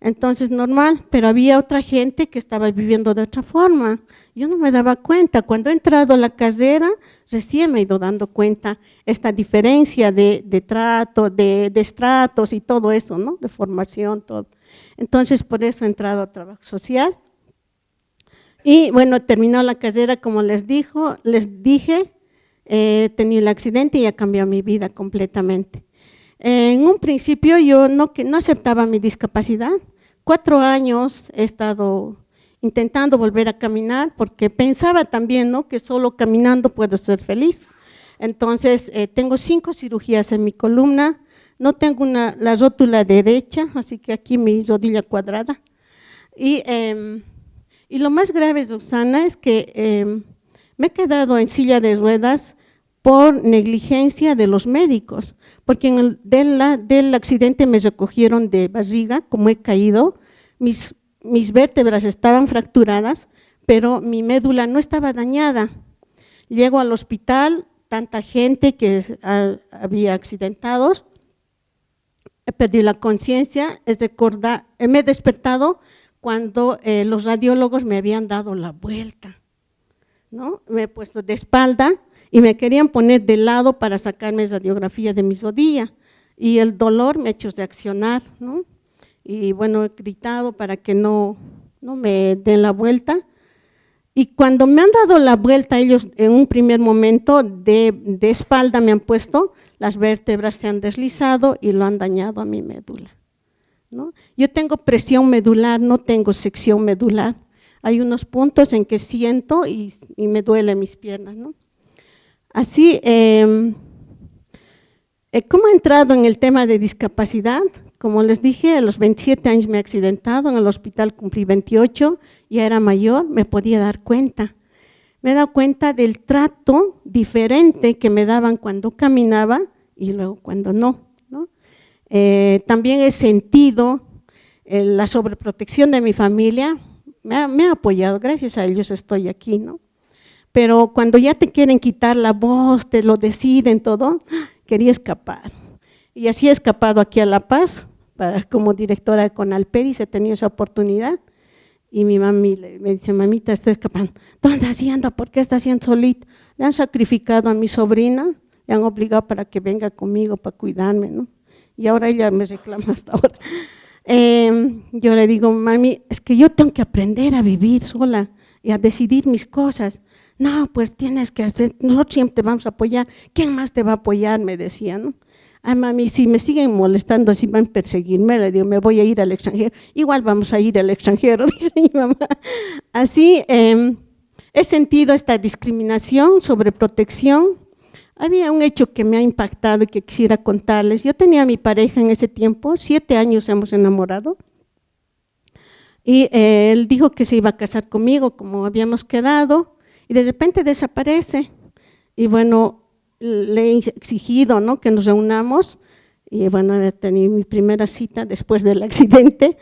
Entonces normal, pero había otra gente que estaba viviendo de otra forma. Yo no me daba cuenta. Cuando he entrado a la carrera, recién me he ido dando cuenta esta diferencia de trato, de estratos y todo eso, ¿no? De formación, todo. Entonces por eso he entrado a trabajo social. Y bueno, terminó la carrera, como les dije, he tenido el accidente y ha cambiado mi vida completamente. En un principio yo no aceptaba mi discapacidad. 4 años he estado intentando volver a caminar porque pensaba también, ¿no?, que solo caminando puedo ser feliz. Entonces tengo 5 cirugías en mi columna, no tengo la rótula derecha, así que aquí mi rodilla cuadrada. Y lo más grave, Roxana, es que me he quedado en silla de ruedas por negligencia de los médicos, porque del accidente me recogieron de barriga, como he caído, mis vértebras estaban fracturadas, pero mi médula no estaba dañada. Llego al hospital, tanta gente que había accidentados, he perdido la conciencia, me he despertado cuando los radiólogos me habían dado la vuelta, ¿no? Me he puesto de espalda y me querían poner de lado para sacarme radiografía de mi rodilla, y el dolor me ha hecho reaccionar, ¿no? Y bueno, he gritado para que no me den la vuelta, y cuando me han dado la vuelta ellos en un primer momento de espalda me han puesto, las vértebras se han deslizado y lo han dañado a mi médula, ¿no? Yo tengo presión medular, no tengo sección medular, hay unos puntos en que siento y me duelen mis piernas, ¿no? Así, ¿cómo he entrado en el tema de discapacidad? Como les dije, a los 27 años me he accidentado, en el hospital cumplí 28, ya era mayor, me podía dar cuenta. Me he dado cuenta del trato diferente que me daban cuando caminaba y luego cuando no, ¿no? También he sentido la sobreprotección de mi familia, me ha apoyado, gracias a ellos estoy aquí, ¿no? Pero cuando ya te quieren quitar la voz, te lo deciden todo, quería escapar. Y así he escapado aquí a La Paz, como directora de Conalpedis, he tenido esa oportunidad. Y mi mami me dice, mamita, estoy escapando. ¿Dónde está haciendo? ¿Por qué está haciendo solita? Le han sacrificado a mi sobrina, le han obligado para que venga conmigo, para cuidarme, ¿no? Y ahora ella me reclama hasta ahora. Yo le digo, mami, es que yo tengo que aprender a vivir sola y a decidir mis cosas. No, pues tienes que hacer, nosotros siempre te vamos a apoyar. ¿Quién más te va a apoyar? Me decía, ¿no? Ay, mami, si me siguen molestando, si van a perseguirme, le digo, me voy a ir al extranjero. Igual vamos a ir al extranjero, dice mi mamá. Así he sentido esta discriminación, sobreprotección. Había un hecho que me ha impactado y que quisiera contarles. Yo tenía a mi pareja en ese tiempo, 7 años hemos enamorado. Y él dijo que se iba a casar conmigo, como habíamos quedado, y de repente desaparece. Y bueno, le he exigido, ¿no?, que nos reunamos, y bueno, he tenido mi primera cita después del accidente,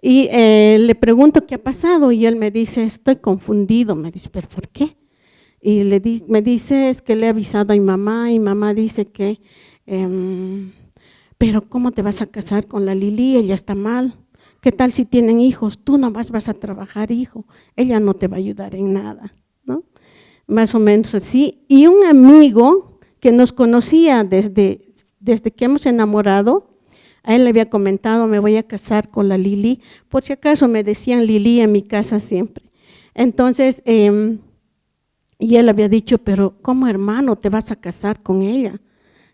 y le pregunto qué ha pasado, y él me dice, estoy confundido, me dice, ¿pero por qué? Y me dice, es que le he avisado a mi mamá, y mamá dice que, pero ¿cómo te vas a casar con la Lili? Ella está mal. ¿Qué tal si tienen hijos? Tú nomás vas a trabajar, hijo, ella no te va a ayudar en nada, ¿no? Más o menos así. Y un amigo que nos conocía desde que hemos enamorado, a él le había comentado, me voy a casar con la Lili, por si acaso me decían Lili en mi casa siempre. Entonces, y él había dicho, pero ¿cómo, hermano, te vas a casar con ella?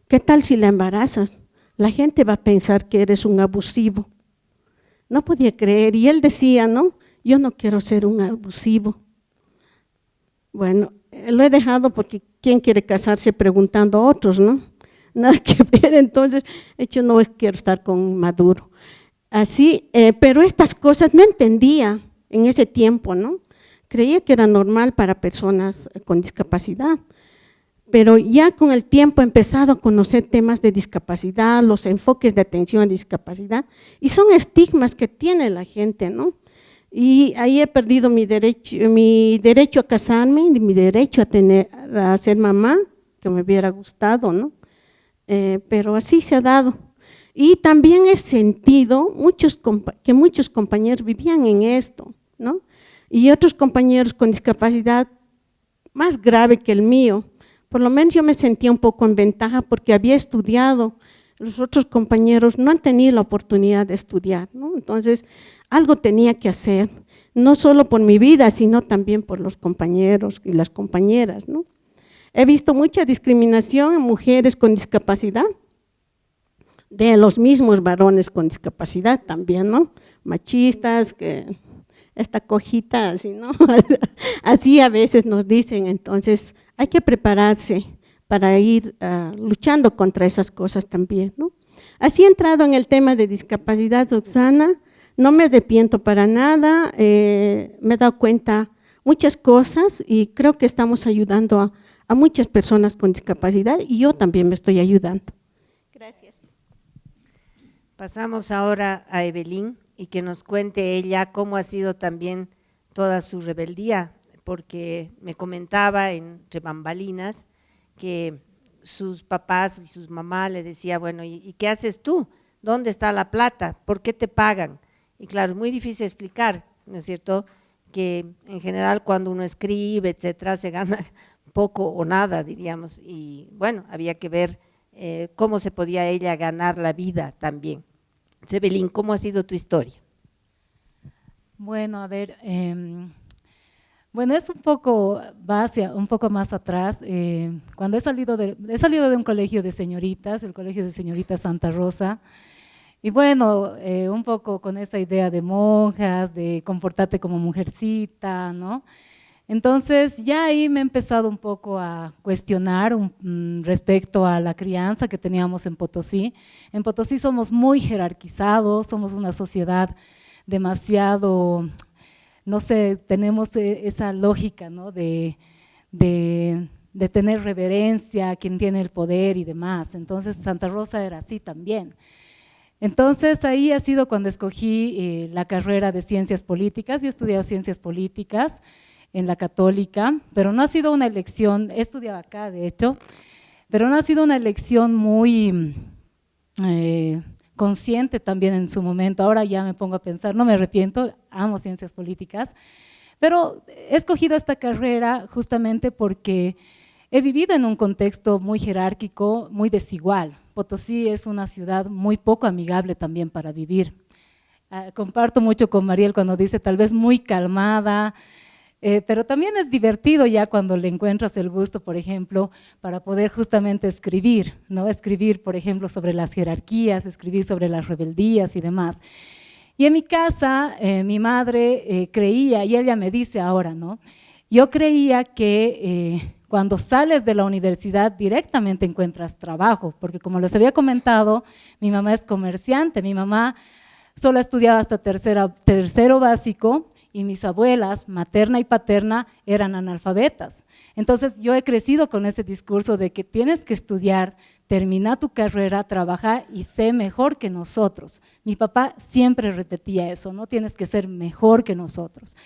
¿Qué tal si la embarazas? La gente va a pensar que eres un abusivo. No podía creer, y él decía, no, yo no quiero ser un abusivo. Bueno, lo he dejado porque ¿quién quiere casarse preguntando a otros, no? Nada que ver, entonces, yo no quiero estar con Maduro. Así, pero estas cosas no entendía en ese tiempo, ¿no? Creía que era normal para personas con discapacidad, pero ya con el tiempo he empezado a conocer temas de discapacidad, los enfoques de atención a discapacidad, y son estigmas que tiene la gente, ¿no? Y ahí he perdido mi derecho a casarme, mi derecho a ser mamá, que me hubiera gustado, ¿no? Pero así se ha dado. Y también he sentido que muchos compañeros vivían en esto, ¿no? Y otros compañeros con discapacidad más grave que el mío. Por lo menos yo me sentía un poco en ventaja porque había estudiado. Los otros compañeros no han tenido la oportunidad de estudiar, ¿no? Entonces, algo tenía que hacer, no solo por mi vida, sino también por los compañeros y las compañeras, ¿no? He visto mucha discriminación en mujeres con discapacidad, de los mismos varones con discapacidad también, ¿no? Machistas, que esta cojita así, ¿no? Así a veces nos dicen, entonces hay que prepararse para ir luchando contra esas cosas también, ¿no? Así he entrado en el tema de discapacidad, Roxana, no me arrepiento para nada, me he dado cuenta muchas cosas y creo que estamos ayudando a muchas personas con discapacidad y yo también me estoy ayudando. Gracias. Pasamos ahora a Evelyn y que nos cuente ella cómo ha sido también toda su rebeldía, porque me comentaba entre bambalinas que sus papás y sus mamás le decían, bueno, ¿y qué haces tú? ¿Dónde está la plata? ¿Por qué te pagan? Y claro, es muy difícil explicar, ¿no es cierto?, que en general cuando uno escribe, etcétera, se gana poco o nada, diríamos, y bueno, había que ver cómo se podía ella ganar la vida también. Evelyn, ¿cómo ha sido tu historia? Bueno, a ver, bueno, es un poco, va hacia un poco más atrás. Cuando he salido de un colegio de señoritas, el Colegio de Señoritas Santa Rosa, y bueno, un poco con esa idea de monjas, de comportarte como mujercita, ¿no? Entonces ya ahí me he empezado un poco a cuestionar respecto a la crianza que teníamos en Potosí. En Potosí somos muy jerarquizados, somos una sociedad demasiado, no sé, tenemos esa lógica, ¿no?, de tener reverencia a quien tiene el poder y demás. Entonces Santa Rosa era así también. Entonces ahí ha sido cuando escogí la carrera de Ciencias Políticas. Yo he estudiado Ciencias Políticas en la Católica, pero no ha sido una elección, he estudiado acá de hecho, pero no ha sido una elección muy consciente también en su momento. Ahora ya me pongo a pensar, no me arrepiento, amo ciencias políticas, pero he escogido esta carrera justamente porque he vivido en un contexto muy jerárquico, muy desigual. Potosí es una ciudad muy poco amigable también para vivir. Comparto mucho con Mariel cuando dice tal vez muy calmada, pero también es divertido ya cuando le encuentras el gusto, por ejemplo, para poder justamente escribir, ¿no? Escribir, por ejemplo, sobre las jerarquías, escribir sobre las rebeldías y demás. Y en mi casa, mi madre creía, y ella me dice ahora, ¿no? Yo creía que cuando sales de la universidad directamente encuentras trabajo, porque como les había comentado, mi mamá es comerciante, mi mamá solo estudiaba hasta tercero básico, y mis abuelas, materna y paterna, eran analfabetas. Entonces yo he crecido con ese discurso de que tienes que estudiar, termina tu carrera, trabaja y sé mejor que nosotros. Mi papá siempre repetía eso, no tienes que ser mejor que nosotros.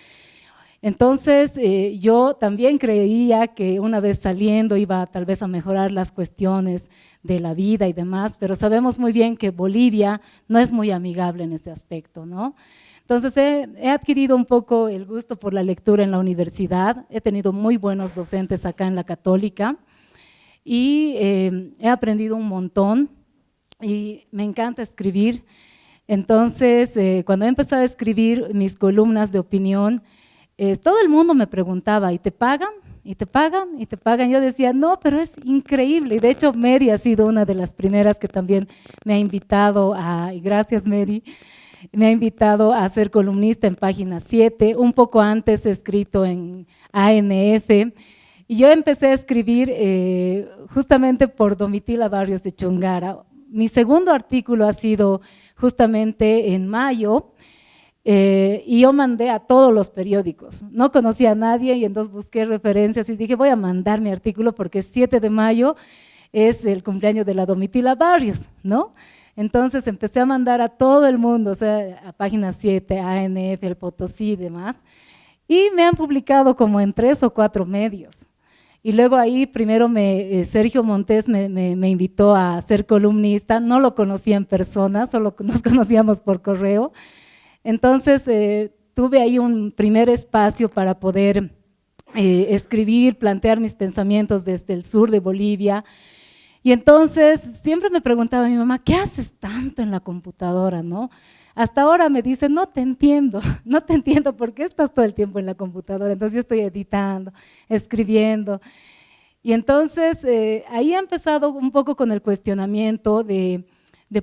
Entonces yo también creía que una vez saliendo iba tal vez a mejorar las cuestiones de la vida y demás, pero sabemos muy bien que Bolivia no es muy amigable en ese aspecto, ¿no? Entonces he adquirido un poco el gusto por la lectura en la universidad, he tenido muy buenos docentes acá en la Católica y he aprendido un montón y me encanta escribir. Entonces cuando he empezado a escribir mis columnas de opinión, todo el mundo me preguntaba, ¿y te pagan? ¿Y te pagan? ¿Y te pagan? Yo decía, no, pero es increíble. Y de hecho Mary ha sido una de las primeras que también me ha invitado y gracias Mary, me ha invitado a ser columnista en Página 7, un poco antes he escrito en ANF, y yo empecé a escribir justamente por Domitila Barrios de Chongara. Mi segundo artículo ha sido justamente en mayo, y yo mandé a todos los periódicos, no conocía a nadie y entonces busqué referencias y dije voy a mandar mi artículo porque 7 de mayo es el cumpleaños de la Domitila Barrios, ¿no? Entonces empecé a mandar a todo el mundo, o sea, a Página 7, ANF, El Potosí y demás, y me han publicado como en 3 o 4 medios. Y luego ahí primero Sergio Montes me invitó a ser columnista, no lo conocía en persona, solo nos conocíamos por correo. Entonces tuve ahí un primer espacio para poder escribir, plantear mis pensamientos desde el sur de Bolivia. Y entonces siempre me preguntaba mi mamá, ¿qué haces tanto en la computadora, no? Hasta ahora me dice, no te entiendo por qué estás todo el tiempo en la computadora. Entonces yo estoy editando, escribiendo. Y entonces ahí ha empezado un poco con el cuestionamiento de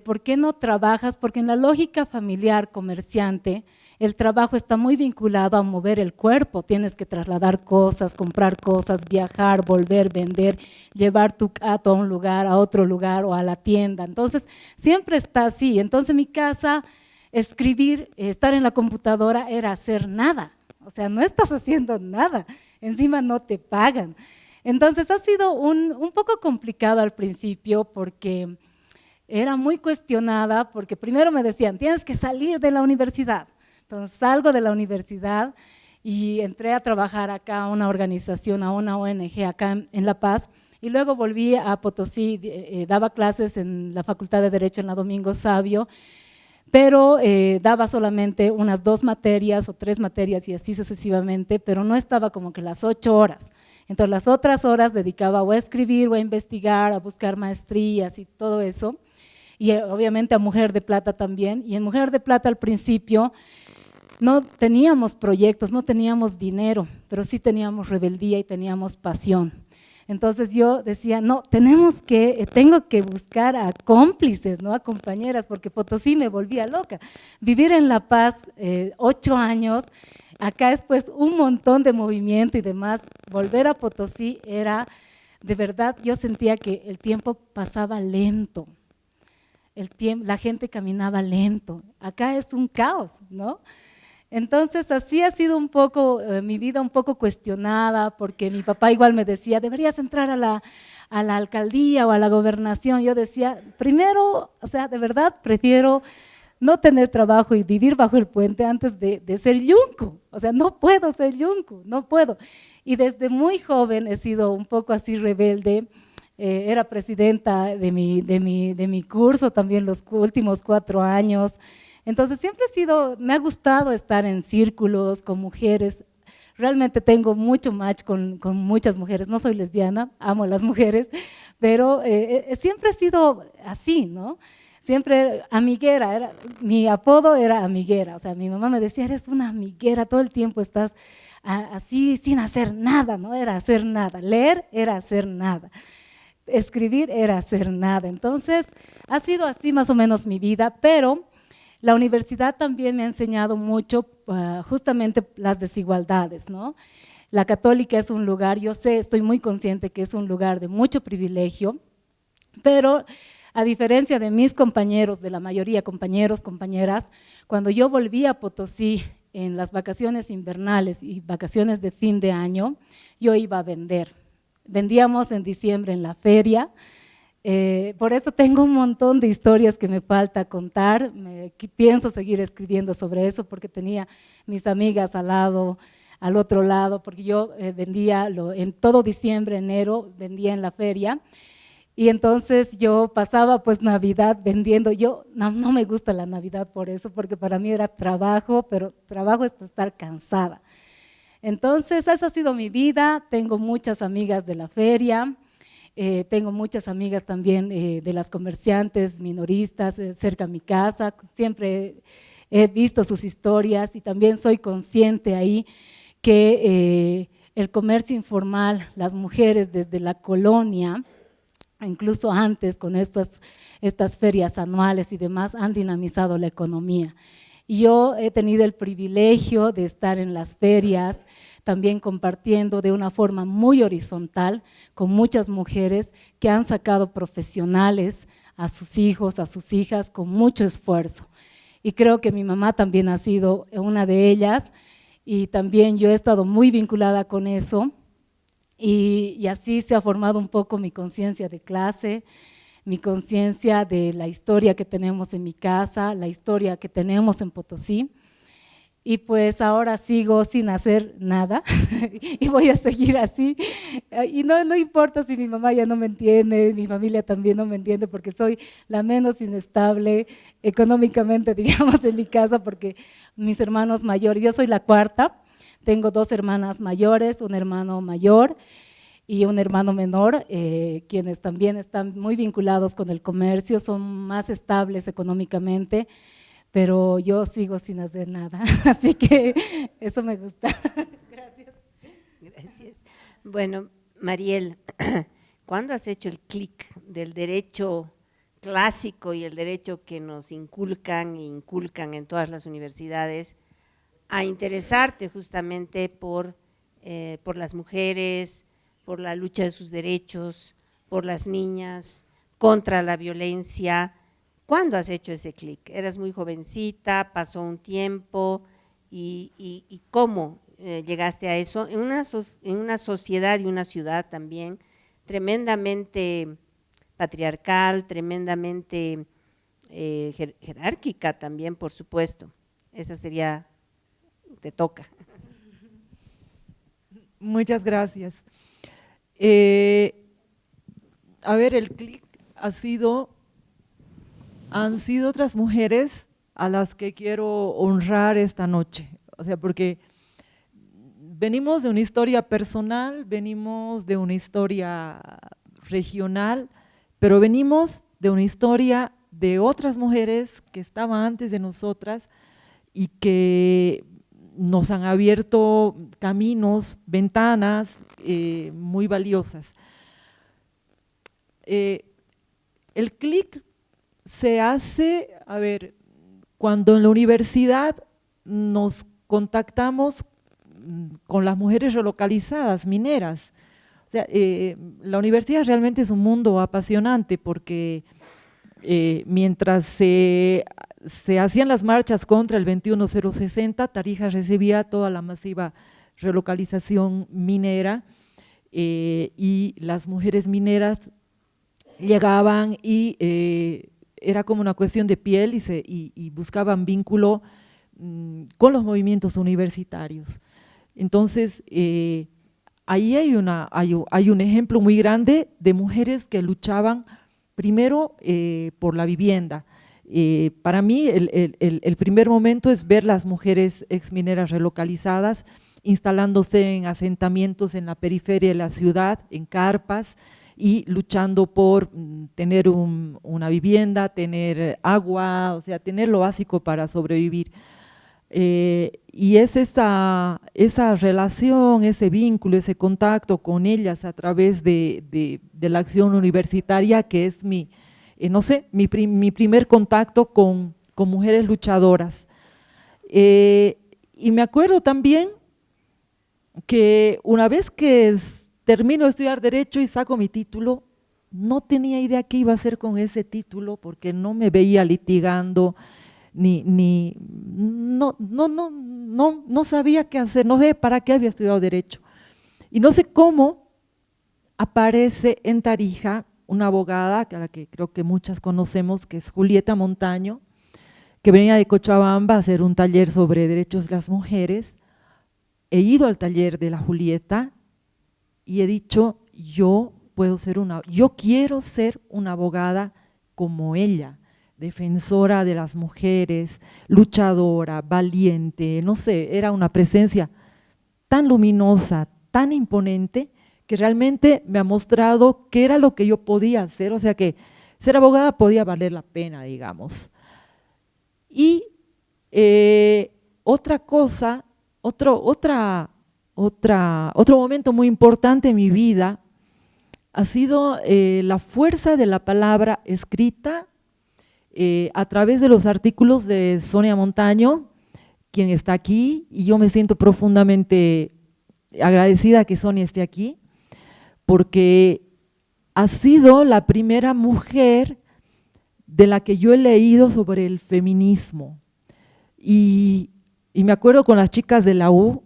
por qué no trabajas, porque en la lógica familiar comerciante, el trabajo está muy vinculado a mover el cuerpo, tienes que trasladar cosas, comprar cosas, viajar, volver, vender, llevar tu gato a un lugar, a otro lugar o a la tienda. Entonces, siempre está así. Entonces, en mi casa, escribir, estar en la computadora era hacer nada. O sea, no estás haciendo nada, encima no te pagan. Entonces, ha sido un poco complicado al principio porque era muy cuestionada, porque primero me decían, tienes que salir de la universidad. Entonces salgo de la universidad y entré a trabajar acá a una organización, a una ONG acá en La Paz, y luego volví a Potosí, daba clases en la Facultad de Derecho en la Domingo Savio, pero daba solamente unas 2 materias o 3 materias y así sucesivamente, pero no estaba como que las 8 horas. Entonces las otras horas dedicaba o a escribir o a investigar, a buscar maestrías y todo eso, y obviamente a Mujer de Plata también, y en Mujer de Plata al principio no teníamos proyectos, no teníamos dinero, pero sí teníamos rebeldía y teníamos pasión. Entonces yo decía, no, tengo que buscar a cómplices, ¿no? A compañeras, porque Potosí me volvía loca. Vivir en La Paz 8 años, acá es pues un montón de movimiento y demás, volver a Potosí era, de verdad, yo sentía que el tiempo pasaba lento, la gente caminaba lento, acá es un caos, ¿no? Entonces así ha sido un poco mi vida un poco cuestionada, porque mi papá igual me decía, deberías entrar a la alcaldía o a la gobernación. Yo decía, primero, o sea, de verdad prefiero no tener trabajo y vivir bajo el puente antes de ser yunco. O sea, no puedo ser yunco, no puedo. Y desde muy joven he sido un poco así rebelde, era presidenta de mi curso también los últimos 4 años. Entonces siempre me ha gustado estar en círculos con mujeres. Realmente tengo mucho match con muchas mujeres, no soy lesbiana, amo a las mujeres, pero siempre he sido así, ¿no? Siempre amiguera, mi apodo era amiguera, o sea, mi mamá me decía, eres una amiguera, todo el tiempo estás así sin hacer nada, ¿no? Era hacer nada, leer era hacer nada, escribir era hacer nada. Entonces, ha sido así más o menos mi vida, pero la universidad también me ha enseñado mucho justamente las desigualdades, ¿no? La Católica es un lugar, yo sé, estoy muy consciente que es un lugar de mucho privilegio, pero a diferencia de mis compañeros, de la mayoría compañeros, compañeras, cuando yo volví a Potosí en las vacaciones invernales y vacaciones de fin de año, yo iba a vender. Vendíamos en diciembre en la feria. Por eso tengo un montón de historias que me falta contar, pienso seguir escribiendo sobre eso porque tenía mis amigas al otro lado, porque yo vendía en todo diciembre, enero, vendía en la feria, y entonces yo pasaba pues Navidad vendiendo. Yo no me gusta la Navidad por eso, porque para mí era trabajo, pero trabajo es estar cansada. Entonces esa ha sido mi vida, tengo muchas amigas de la feria, tengo muchas amigas también de las comerciantes minoristas cerca de mi casa, siempre he visto sus historias y también soy consciente ahí que el comercio informal, las mujeres desde la colonia, incluso antes con estas ferias anuales y demás, han dinamizado la economía. Y yo he tenido el privilegio de estar en las ferias, también compartiendo de una forma muy horizontal con muchas mujeres que han sacado profesionales a sus hijos, a sus hijas, con mucho esfuerzo. Y creo que mi mamá también ha sido una de ellas, y también yo he estado muy vinculada con eso, y así se ha formado un poco mi conciencia de clase, mi conciencia de la historia que tenemos en mi casa, la historia que tenemos en Potosí. Y pues ahora sigo sin hacer nada y voy a seguir así. Y no importa si mi mamá ya no me entiende, mi familia también no me entiende, porque soy la menos inestable económicamente, digamos, en mi casa, porque mis hermanos mayores, yo soy la cuarta, tengo 2 hermanas mayores, un hermano mayor y un hermano menor, quienes también están muy vinculados con el comercio, son más estables económicamente, pero yo sigo sin hacer nada, así que eso me gusta. Gracias. Gracias. Bueno, Mariel, ¿cuándo has hecho el clic del derecho clásico y el derecho que nos inculcan e inculcan en todas las universidades a interesarte justamente por las mujeres, por la lucha de sus derechos, por las niñas, contra la violencia? ¿Cuándo has hecho ese clic? Eras muy jovencita, pasó un tiempo, y ¿cómo llegaste a eso? En una sociedad y una ciudad también tremendamente patriarcal, tremendamente jerárquica también, por supuesto. Esa sería, te toca. Muchas gracias. A ver, el clic han sido otras mujeres a las que quiero honrar esta noche, o sea, porque venimos de una historia personal, venimos de una historia regional, pero venimos de una historia de otras mujeres que estaban antes de nosotras y que nos han abierto caminos, ventanas muy valiosas. El clic se hace, a ver, cuando en la universidad nos contactamos con las mujeres relocalizadas, mineras. O sea, la universidad realmente es un mundo apasionante porque mientras se hacían las marchas contra el 21060, Tarija recibía toda la masiva relocalización minera y las mujeres mineras llegaban y era como una cuestión de piel y buscaban vínculo con los movimientos universitarios. Entonces, ahí hay un ejemplo muy grande de mujeres que luchaban primero por la vivienda. Para mí el primer momento es ver las mujeres exmineras relocalizadas instalándose en asentamientos en la periferia de la ciudad, en carpas, y luchando por tener una vivienda, tener agua, o sea, tener lo básico para sobrevivir. Y es esa relación, ese vínculo, ese contacto con ellas a través de la acción universitaria que es no sé, mi primer contacto con mujeres luchadoras. Y me acuerdo también que una vez que termino de estudiar Derecho y saco mi título, no tenía idea qué iba a hacer con ese título porque no me veía litigando, no sabía qué hacer, no sé para qué había estudiado Derecho. Y no sé cómo aparece en Tarija una abogada, a la que creo que muchas conocemos, que es Julieta Montaño, que venía de Cochabamba a hacer un taller sobre derechos de las mujeres. He ido al taller de la Julieta y he dicho, yo quiero ser una abogada como ella, defensora de las mujeres, luchadora, valiente, no sé, era una presencia tan luminosa, tan imponente, que realmente me ha mostrado qué era lo que yo podía hacer, o sea que ser abogada podía valer la pena, digamos. Y otra cosa, otro momento muy importante en mi vida ha sido la fuerza de la palabra escrita a través de los artículos de Sonia Montaño, quien está aquí, y yo me siento profundamente agradecida que Sonia esté aquí, porque ha sido la primera mujer de la que yo he leído sobre el feminismo. Y me acuerdo con las chicas de la U,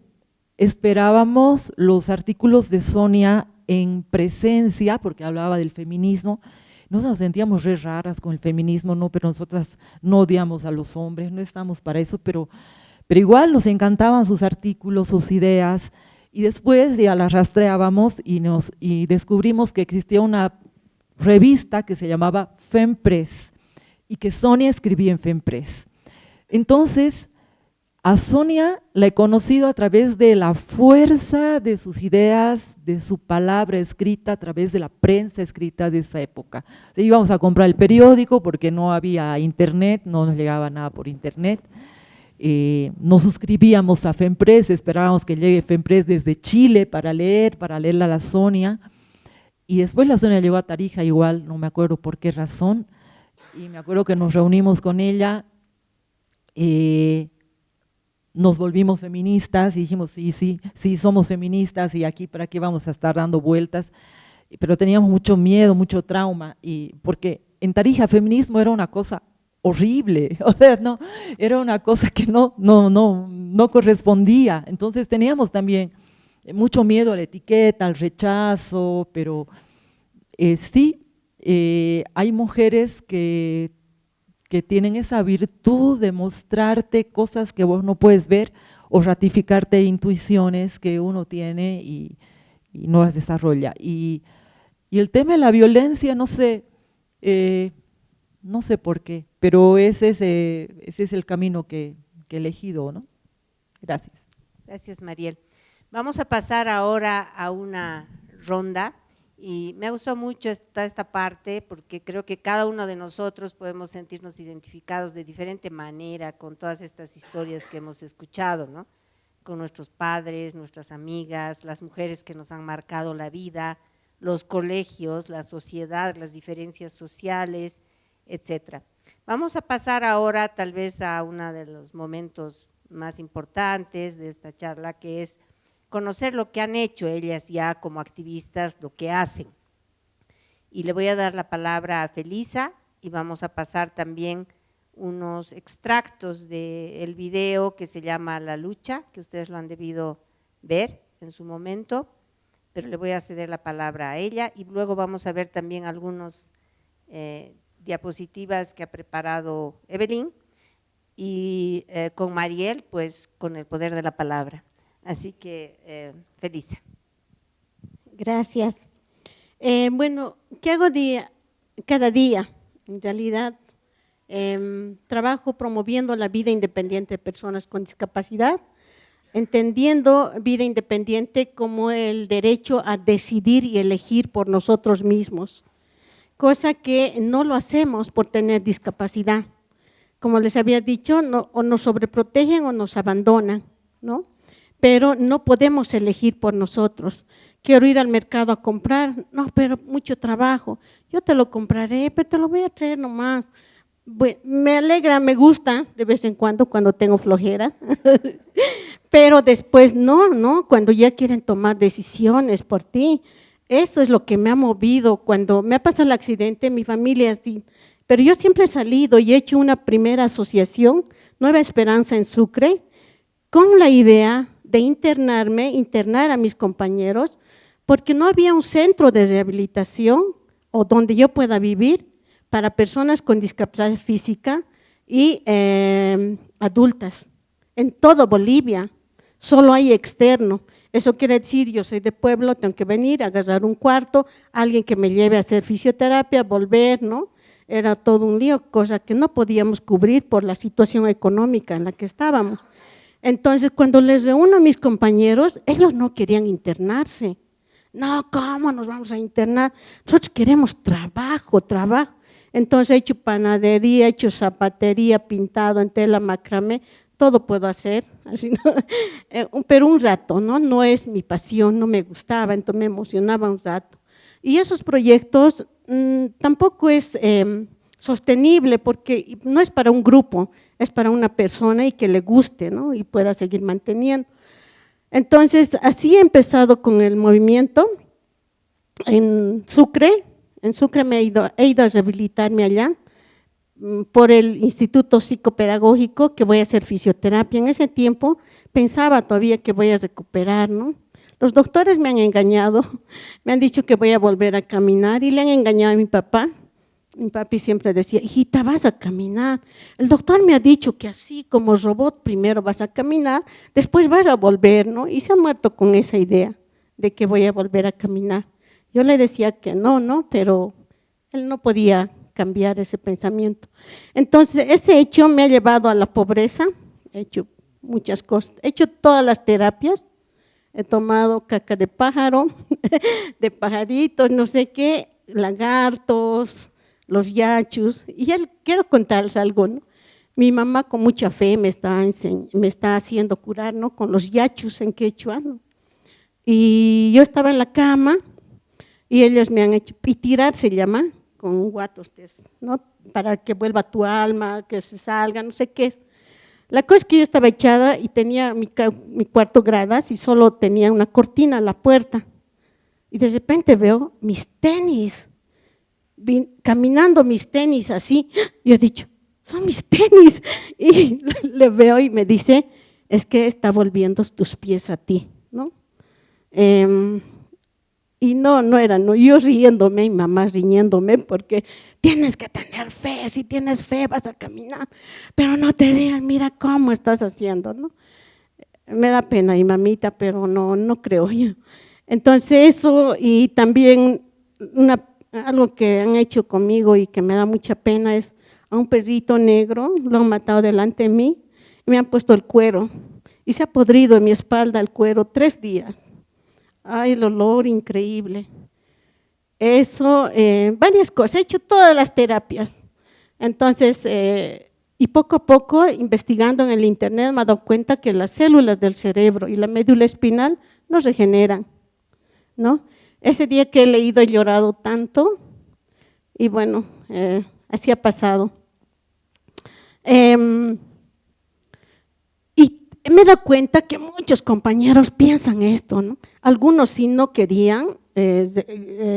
esperábamos los artículos de Sonia en presencia, porque hablaba del feminismo. Nos sentíamos re raras con el feminismo, ¿no? Pero nosotras no odiamos a los hombres, no estamos para eso, pero igual nos encantaban sus artículos, sus ideas, y después ya las rastreábamos y descubrimos que existía una revista que se llamaba Fempress y que Sonia escribía en Fempress. Entonces, a Sonia la he conocido a través de la fuerza de sus ideas, de su palabra escrita, a través de la prensa escrita de esa época. Íbamos a comprar el periódico porque no había internet, no nos llegaba nada por internet. Nos suscribíamos a Fempress, esperábamos que llegue Fempress desde Chile para leerla a la Sonia. Y después la Sonia llegó a Tarija igual, no me acuerdo por qué razón, y me acuerdo que nos reunimos con ella, nos volvimos feministas y dijimos, sí, somos feministas y aquí para qué vamos a estar dando vueltas, pero teníamos mucho miedo, mucho trauma, porque en Tarija feminismo era una cosa horrible, o sea, no, era una cosa que no correspondía, entonces teníamos también mucho miedo a la etiqueta, al rechazo, pero sí, hay mujeres que tienen esa virtud de mostrarte cosas que vos no puedes ver o ratificarte intuiciones que uno tiene y no las desarrolla. Y el tema de la violencia, no sé por qué, pero ese es el camino que he elegido, ¿no? Gracias. Gracias, Mariel. Vamos a pasar ahora a una ronda y me ha gustado mucho esta parte porque creo que cada uno de nosotros podemos sentirnos identificados de diferente manera con todas estas historias que hemos escuchado, ¿no? Con nuestros padres, nuestras amigas, las mujeres que nos han marcado la vida, los colegios, la sociedad, las diferencias sociales, etcétera. Vamos a pasar ahora tal vez a uno de los momentos más importantes de esta charla, que es conocer lo que han hecho ellas ya como activistas, lo que hacen. Y le voy a dar la palabra a Felisa y vamos a pasar también unos extractos del video que se llama La Lucha, que ustedes lo han debido ver en su momento, pero le voy a ceder la palabra a ella y luego vamos a ver también algunos diapositivas que ha preparado Evelyn y con Mariel, pues con el poder de la palabra. Así que, Felisa. Gracias. Bueno, ¿qué hago cada día? En realidad, trabajo promoviendo la vida independiente de personas con discapacidad, entendiendo vida independiente como el derecho a decidir y elegir por nosotros mismos, cosa que no lo hacemos por tener discapacidad. Como les había dicho, o nos sobreprotegen o nos abandonan, ¿no? Pero no podemos elegir por nosotros. Quiero ir al mercado a comprar, no, pero mucho trabajo. Yo te lo compraré, pero te lo voy a traer nomás. Bueno, me alegra, me gusta de vez en cuando tengo flojera, pero después no, cuando ya quieren tomar decisiones por ti. Eso es lo que me ha movido. Cuando me ha pasado el accidente, mi familia así, pero yo siempre he salido y he hecho una primera asociación, Nueva Esperanza en Sucre, con la idea de internar a mis compañeros, porque no había un centro de rehabilitación o donde yo pueda vivir para personas con discapacidad física y adultas. En todo Bolivia, solo hay externo. Eso quiere decir, yo soy de pueblo, tengo que venir, agarrar un cuarto, alguien que me lleve a hacer fisioterapia, volver, ¿no? Era todo un lío, cosa que no podíamos cubrir por la situación económica en la que estábamos. Entonces, cuando les reúno a mis compañeros, ellos no querían internarse. No, ¿cómo nos vamos a internar? Nosotros queremos trabajo. Entonces, he hecho panadería, he hecho zapatería, pintado en tela, macramé, todo puedo hacer, así, ¿no? Pero un rato, ¿no? No es mi pasión, no me gustaba, entonces me emocionaba un rato. Y esos proyectos tampoco es sostenible porque no es para un grupo, es para una persona y que le guste, ¿no? Y pueda seguir manteniendo. Entonces, así he empezado con el movimiento en Sucre. En Sucre he ido a rehabilitarme allá por el Instituto Psicopedagógico, que voy a hacer fisioterapia. En ese tiempo pensaba todavía que voy a recuperar, ¿no? Los doctores me han engañado, me han dicho que voy a volver a caminar y le han engañado a mi papá. Mi papi siempre decía, hijita, vas a caminar. El doctor me ha dicho que así como robot primero vas a caminar, después vas a volver, ¿no? Y se ha muerto con esa idea de que voy a volver a caminar. Yo le decía que no, pero él no podía cambiar ese pensamiento. Entonces, ese hecho me ha llevado a la pobreza, he hecho muchas cosas, he hecho todas las terapias, he tomado caca de pájaro, de pajaritos, no sé qué, lagartos, los yachus, y quiero contarles algo, ¿no? Mi mamá con mucha fe me está haciendo curar, ¿no? Con los yachus en quechua, ¿no? Y yo estaba en la cama y ellos me han hecho, y tirar se llama, con guatos, ¿no? Para que vuelva tu alma, que se salga, no sé qué es. La cosa es que yo estaba echada y tenía mi cuarto gradas y solo tenía una cortina a la puerta. Y de repente veo mis tenis, caminando mis tenis así. Yo he dicho, son mis tenis. Y le veo y me dice, es que está volviendo tus pies a ti, ¿no? Y no era, no, yo riéndome y mamá riñéndome porque tienes que tener fe, si tienes fe vas a caminar, pero no te digan, mira cómo estás haciendo, ¿no? Me da pena y mamita, pero no creo yo. Entonces eso, y también algo que han hecho conmigo y que me da mucha pena es a un perrito negro, lo han matado delante de mí y me han puesto el cuero y se ha podrido en mi espalda el cuero 3 días. Ay, el olor increíble. Eso, varias cosas, he hecho todas las terapias. Entonces, y poco a poco, investigando en el internet, me he dado cuenta que las células del cerebro y la médula espinal no regeneran, ¿no? Ese día que he leído he llorado tanto y bueno, así ha pasado. Y me he dado cuenta que muchos compañeros piensan esto, ¿no? Algunos sí no querían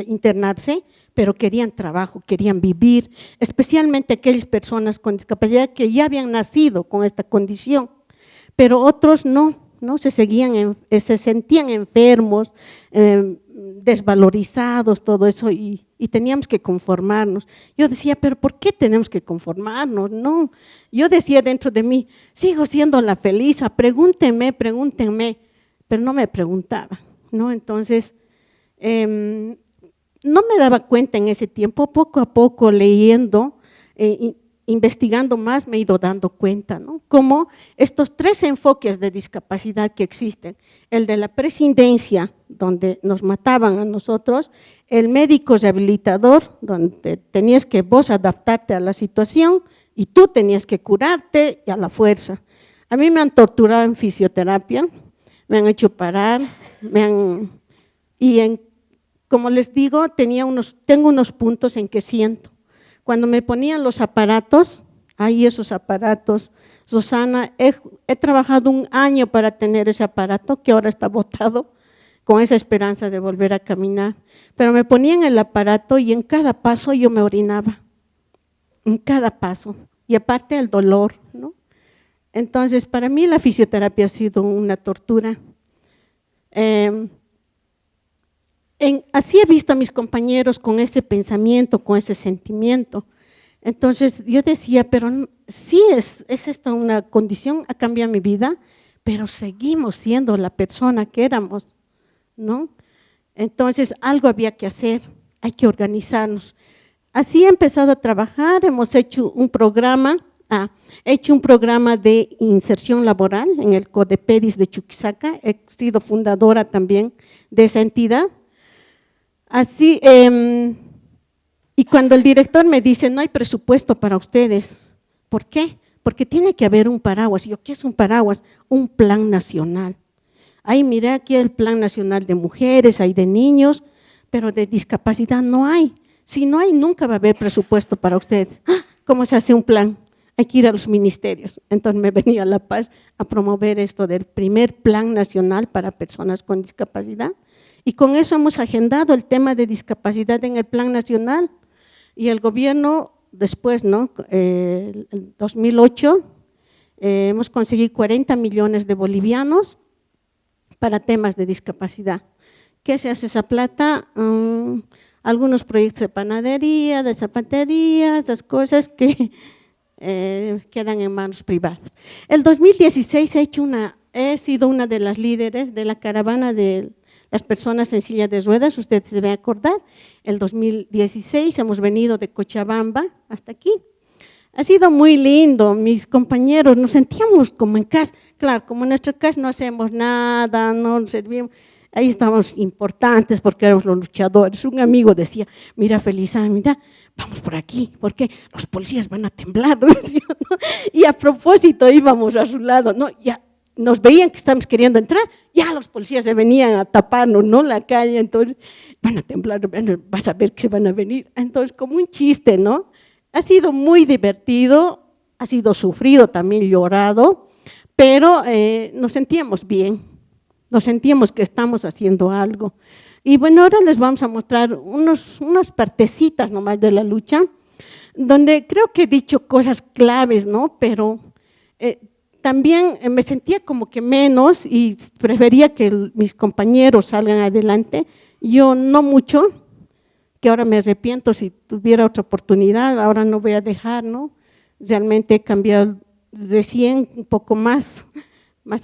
internarse, pero querían trabajo, querían vivir, especialmente aquellas personas con discapacidad que ya habían nacido con esta condición, pero otros no se sentían enfermos, desvalorizados, todo eso, y teníamos que conformarnos. Yo decía, pero ¿por qué tenemos que conformarnos? No, yo decía dentro de mí, sigo siendo la feliz, pregúntenme, pero no me preguntaba, ¿no? Entonces, No me daba cuenta en ese tiempo, poco a poco leyendo, investigando más, me he ido dando cuenta, ¿no? Como estos tres enfoques de discapacidad que existen, el de la presidencia, donde nos mataban a nosotros, el médico rehabilitador, donde tenías que vos adaptarte a la situación y tú tenías que curarte y a la fuerza. A mí me han torturado en fisioterapia, me han hecho parar, como les digo, tengo unos puntos en que siento. Cuando me ponían los aparatos, ahí esos aparatos, Susana, he trabajado 1 año para tener ese aparato que ahora está botado, con esa esperanza de volver a caminar. Pero me ponían el aparato y en cada paso yo me orinaba, en cada paso. Y aparte el dolor, ¿no? Entonces, para mí la fisioterapia ha sido una tortura. Así he visto a mis compañeros con ese pensamiento, con ese sentimiento. Entonces yo decía, pero sí es esta una condición, ha cambiado mi vida, pero seguimos siendo la persona que éramos, ¿no? Entonces algo había que hacer, hay que organizarnos. Así he empezado a trabajar, hemos hecho un programa, de inserción laboral en el Codepedis de Chuquisaca, he sido fundadora también de esa entidad. Así, y cuando el director me dice, no hay presupuesto para ustedes, ¿por qué? Porque tiene que haber un paraguas. Y yo, ¿qué es un paraguas? Un plan nacional. Ahí miré aquí el plan nacional de mujeres, hay de niños, pero de discapacidad no hay. Si no hay, nunca va a haber presupuesto para ustedes. ¿Cómo se hace un plan? Hay que ir a los ministerios. Entonces me venía a La Paz a promover esto del primer plan nacional para personas con discapacidad. Y con eso hemos agendado el tema de discapacidad en el plan nacional. Y el gobierno después, ¿no? En 2008, hemos conseguido 40 millones de bolivianos para temas de discapacidad. ¿Qué se hace esa plata? Algunos proyectos de panadería, de zapatería, esas cosas que quedan en manos privadas. El 2016 he sido una de las líderes de la caravana de las personas en silla de ruedas, ustedes se deben acordar, el 2016 hemos venido de Cochabamba hasta aquí. Ha sido muy lindo, mis compañeros, nos sentíamos como en casa. Claro, como en nuestra casa no hacemos nada, no servimos, ahí estábamos importantes porque éramos los luchadores. Un amigo decía, mira Felisa, mira, vamos por aquí, porque los policías van a temblar, decía, ¿no? Y a propósito íbamos a su lado, no, ya nos veían que estábamos queriendo entrar, ya los policías se venían a taparnos, ¿no? La calle, entonces van a temblar, vas a ver que se van a venir. Entonces, como un chiste, ¿no? Ha sido muy divertido, ha sido sufrido, también llorado, pero nos sentíamos bien, nos sentíamos que estamos haciendo algo. Y bueno, ahora les vamos a mostrar unas partecitas nomás de la lucha, donde creo que he dicho cosas claves, ¿no? Pero también me sentía como que menos y prefería que mis compañeros salgan adelante, yo no mucho, que ahora me arrepiento, si tuviera otra oportunidad, ahora no voy a dejar, ¿no? Realmente he cambiado de 100 un poco más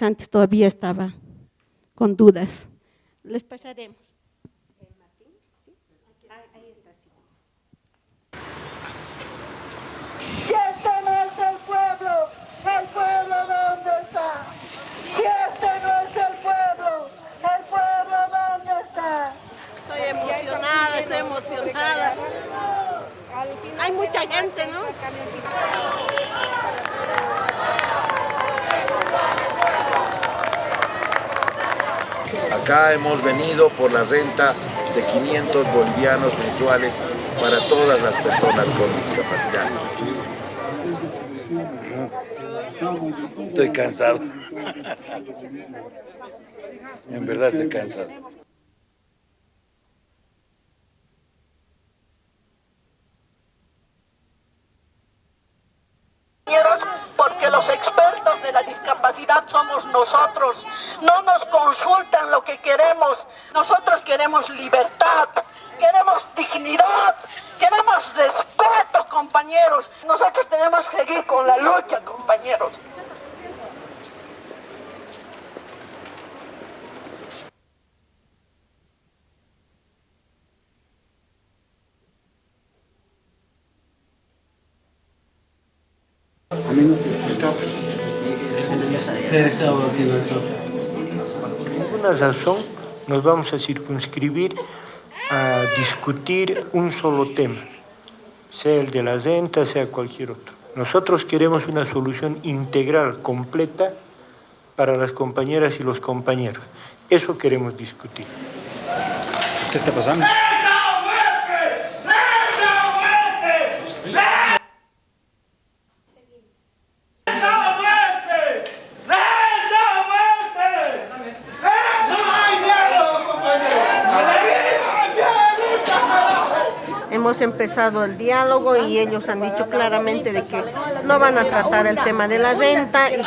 antes todavía estaba con dudas. Les pasaremos. Martín, ¿sí? Ahí está, sí. Si este no es el pueblo ¿dónde está? Si este no es el pueblo ¿dónde está? Estoy emocionada. Hay mucha gente, ¿no? Acá hemos venido por la renta de 500 bolivianos mensuales para todas las personas con discapacidad. Estoy cansado. En verdad estoy cansado. Porque los expertos de la discapacidad somos nosotros, no nos consultan lo que queremos, nosotros queremos libertad, queremos dignidad, queremos respeto, compañeros, nosotros tenemos que seguir con la lucha, compañeros. Por ninguna razón nos vamos a circunscribir a discutir un solo tema, sea el de la renta, sea cualquier otro. Nosotros queremos una solución integral, completa, para las compañeras y los compañeros. Eso queremos discutir. ¿Qué está pasando? Hemos empezado el diálogo y ellos han dicho claramente de que no van a tratar el tema de la renta. Y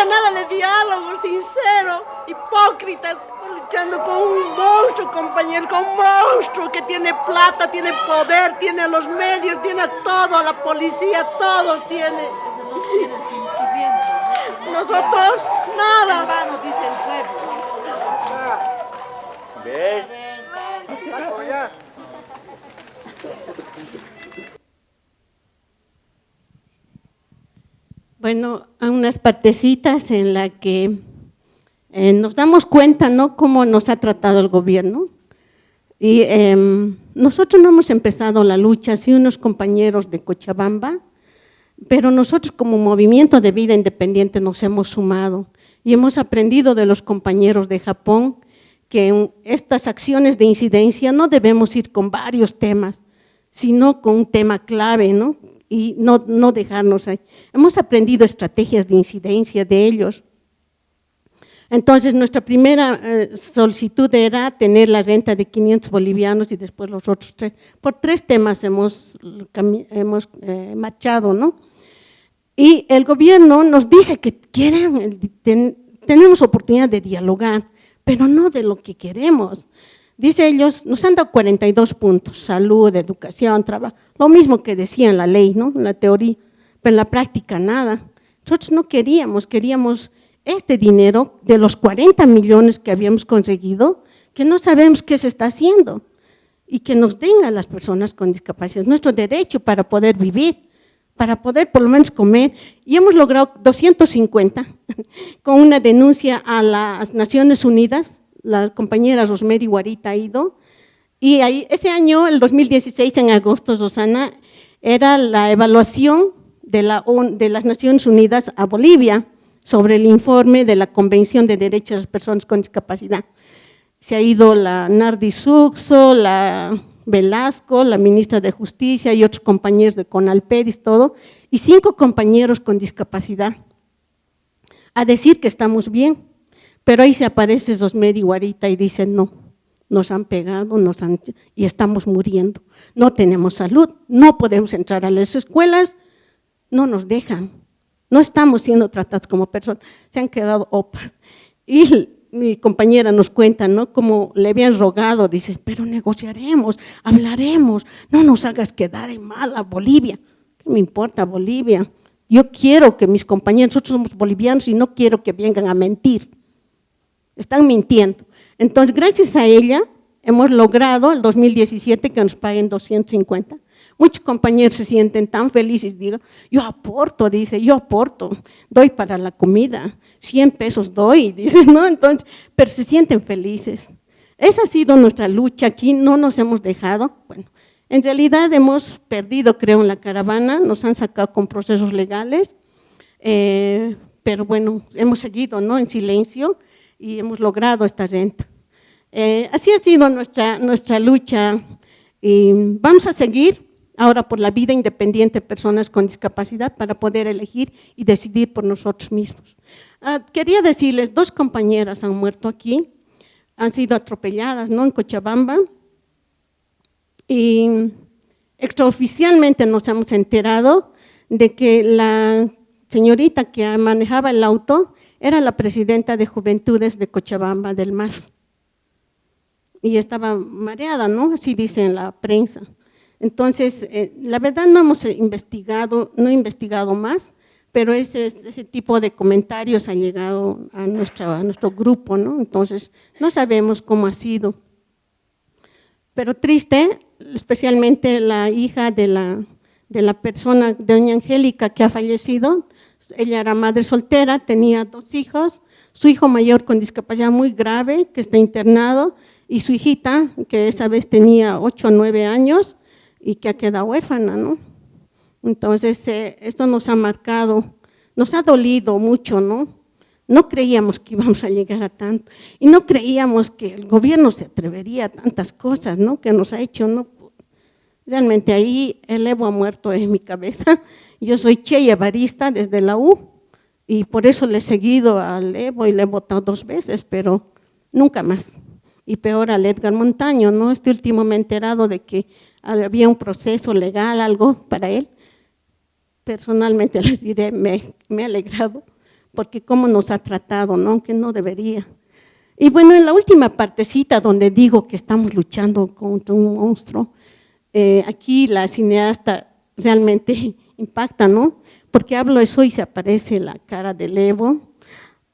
nada de diálogo, sincero, hipócritas, luchando con un monstruo, compañeros, con un monstruo que tiene plata, tiene poder, tiene los medios, tiene todo, la policía, todo tiene. Nosotros, nada. Bueno, hay unas partecitas en las que nos damos cuenta, ¿no?, cómo nos ha tratado el gobierno. Y nosotros no hemos empezado la lucha, sí unos compañeros de Cochabamba, pero nosotros como Movimiento de Vida Independiente nos hemos sumado y hemos aprendido de los compañeros de Japón que en estas acciones de incidencia no debemos ir con varios temas, sino con un tema clave, ¿no?, y no dejarnos ahí. Hemos aprendido estrategias de incidencia de ellos. Entonces, nuestra primera solicitud era tener la renta de 500 bolivianos y después los otros 3. Por 3 temas hemos marchado, ¿no? Y el gobierno nos dice que tenemos oportunidad de dialogar, pero no de lo que queremos. Dice ellos, nos han dado 42 puntos, salud, educación, trabajo, lo mismo que decía en la ley, ¿no?, en la teoría, pero en la práctica nada. Nosotros no queríamos este dinero de los 40 millones que habíamos conseguido, que no sabemos qué se está haciendo, y que nos den a las personas con discapacidad, nuestro derecho para poder vivir, para poder por lo menos comer, y hemos logrado 250 con una denuncia a las Naciones Unidas. La compañera Rosemary Guarita ha ido, y ahí, ese año, el 2016, en agosto, Rosana, era la evaluación de las Naciones Unidas a Bolivia sobre el informe de la Convención de Derechos de las Personas con Discapacidad. Se ha ido la Nardi Suxo, la Velasco, la ministra de Justicia y otros compañeros de Conalpedis, todo, y 5 compañeros con discapacidad, a decir que estamos bien. Pero ahí se aparece Rosemary Guarita y dice, no, nos han pegado y estamos muriendo, no tenemos salud, no podemos entrar a las escuelas, no nos dejan, no estamos siendo tratados como personas, se han quedado opas. Y mi compañera nos cuenta, ¿no?, cómo le habían rogado, dice, pero negociaremos, hablaremos, no nos hagas quedar en mal a Bolivia. ¿Qué me importa Bolivia? Yo quiero que mis compañeros, nosotros somos bolivianos y no quiero que vengan a mentir. Están mintiendo. Entonces, gracias a ella, hemos logrado el 2017 que nos paguen 250. Muchos compañeros se sienten tan felices, digo, yo aporto, dice, yo aporto, doy para la comida, 100 pesos doy, dice, ¿no? Entonces, pero se sienten felices. Esa ha sido nuestra lucha aquí, no nos hemos dejado. Bueno, en realidad hemos perdido, creo, en la caravana, nos han sacado con procesos legales, pero bueno, hemos seguido, ¿no?, en silencio, y hemos logrado esta renta. Así ha sido nuestra lucha, y vamos a seguir ahora por la vida independiente de personas con discapacidad para poder elegir y decidir por nosotros mismos. Quería decirles, 2 compañeras han muerto aquí, han sido atropelladas, ¿no?, en Cochabamba, y extraoficialmente nos hemos enterado de que la señorita que manejaba el auto era la presidenta de Juventudes de Cochabamba, del MAS, y estaba mareada, ¿no?, así dice en la prensa. Entonces, la verdad no hemos investigado, no he investigado más, pero ese tipo de comentarios han llegado a nuestro grupo, ¿no? Entonces, no sabemos cómo ha sido. Pero triste, especialmente la hija de la persona, de doña Angélica, que ha fallecido. Ella era madre soltera, tenía 2 hijos, su hijo mayor con discapacidad muy grave, que está internado, y su hijita, que esa vez tenía 8 o 9 años, y que ha quedado huérfana, ¿no? Entonces, esto nos ha marcado, nos ha dolido mucho, ¿no? No creíamos que íbamos a llegar a tanto, y no creíamos que el gobierno se atrevería a tantas cosas, ¿no? Que nos ha hecho, ¿no? Realmente ahí el Evo ha muerto en mi cabeza. Yo soy cheyevarista desde la U, y por eso le he seguido al Evo y le he votado 2 veces, pero nunca más. Y peor al Edgar Montaño, ¿no? Este último me he enterado de que había un proceso legal, algo para él. Personalmente les diré, me ha alegrado, porque cómo nos ha tratado, ¿no? Que no debería. Y bueno, en la última partecita donde digo que estamos luchando contra un monstruo, aquí la cineasta realmente impacta, ¿no? Porque hablo eso y se aparece la cara del Evo.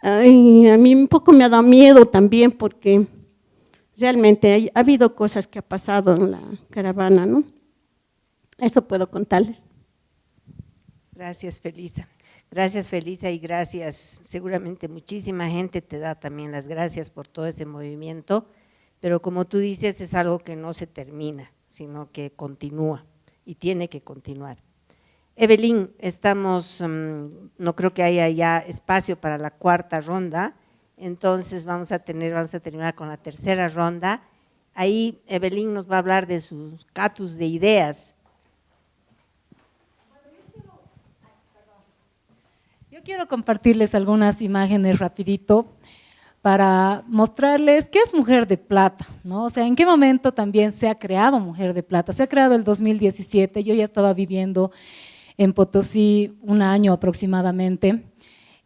Ay, a mí un poco me ha dado miedo también, porque realmente ha habido cosas que ha pasado en la caravana, ¿no? Eso puedo contarles. Gracias, Felisa. Gracias, Felisa, y gracias. Seguramente muchísima gente te da también las gracias por todo ese movimiento, pero como tú dices, es algo que no se termina, sino que continúa y tiene que continuar. Evelyn, no creo que haya ya espacio para la 4ª ronda, entonces vamos a terminar con la 3ª ronda. Ahí Evelyn nos va a hablar de sus catus de ideas. Yo quiero compartirles algunas imágenes rapidito para mostrarles qué es Mujer de Plata, ¿no? O sea, en qué momento también se ha creado Mujer de Plata. Se ha creado el 2017, yo ya estaba viviendo en Potosí 1 año aproximadamente,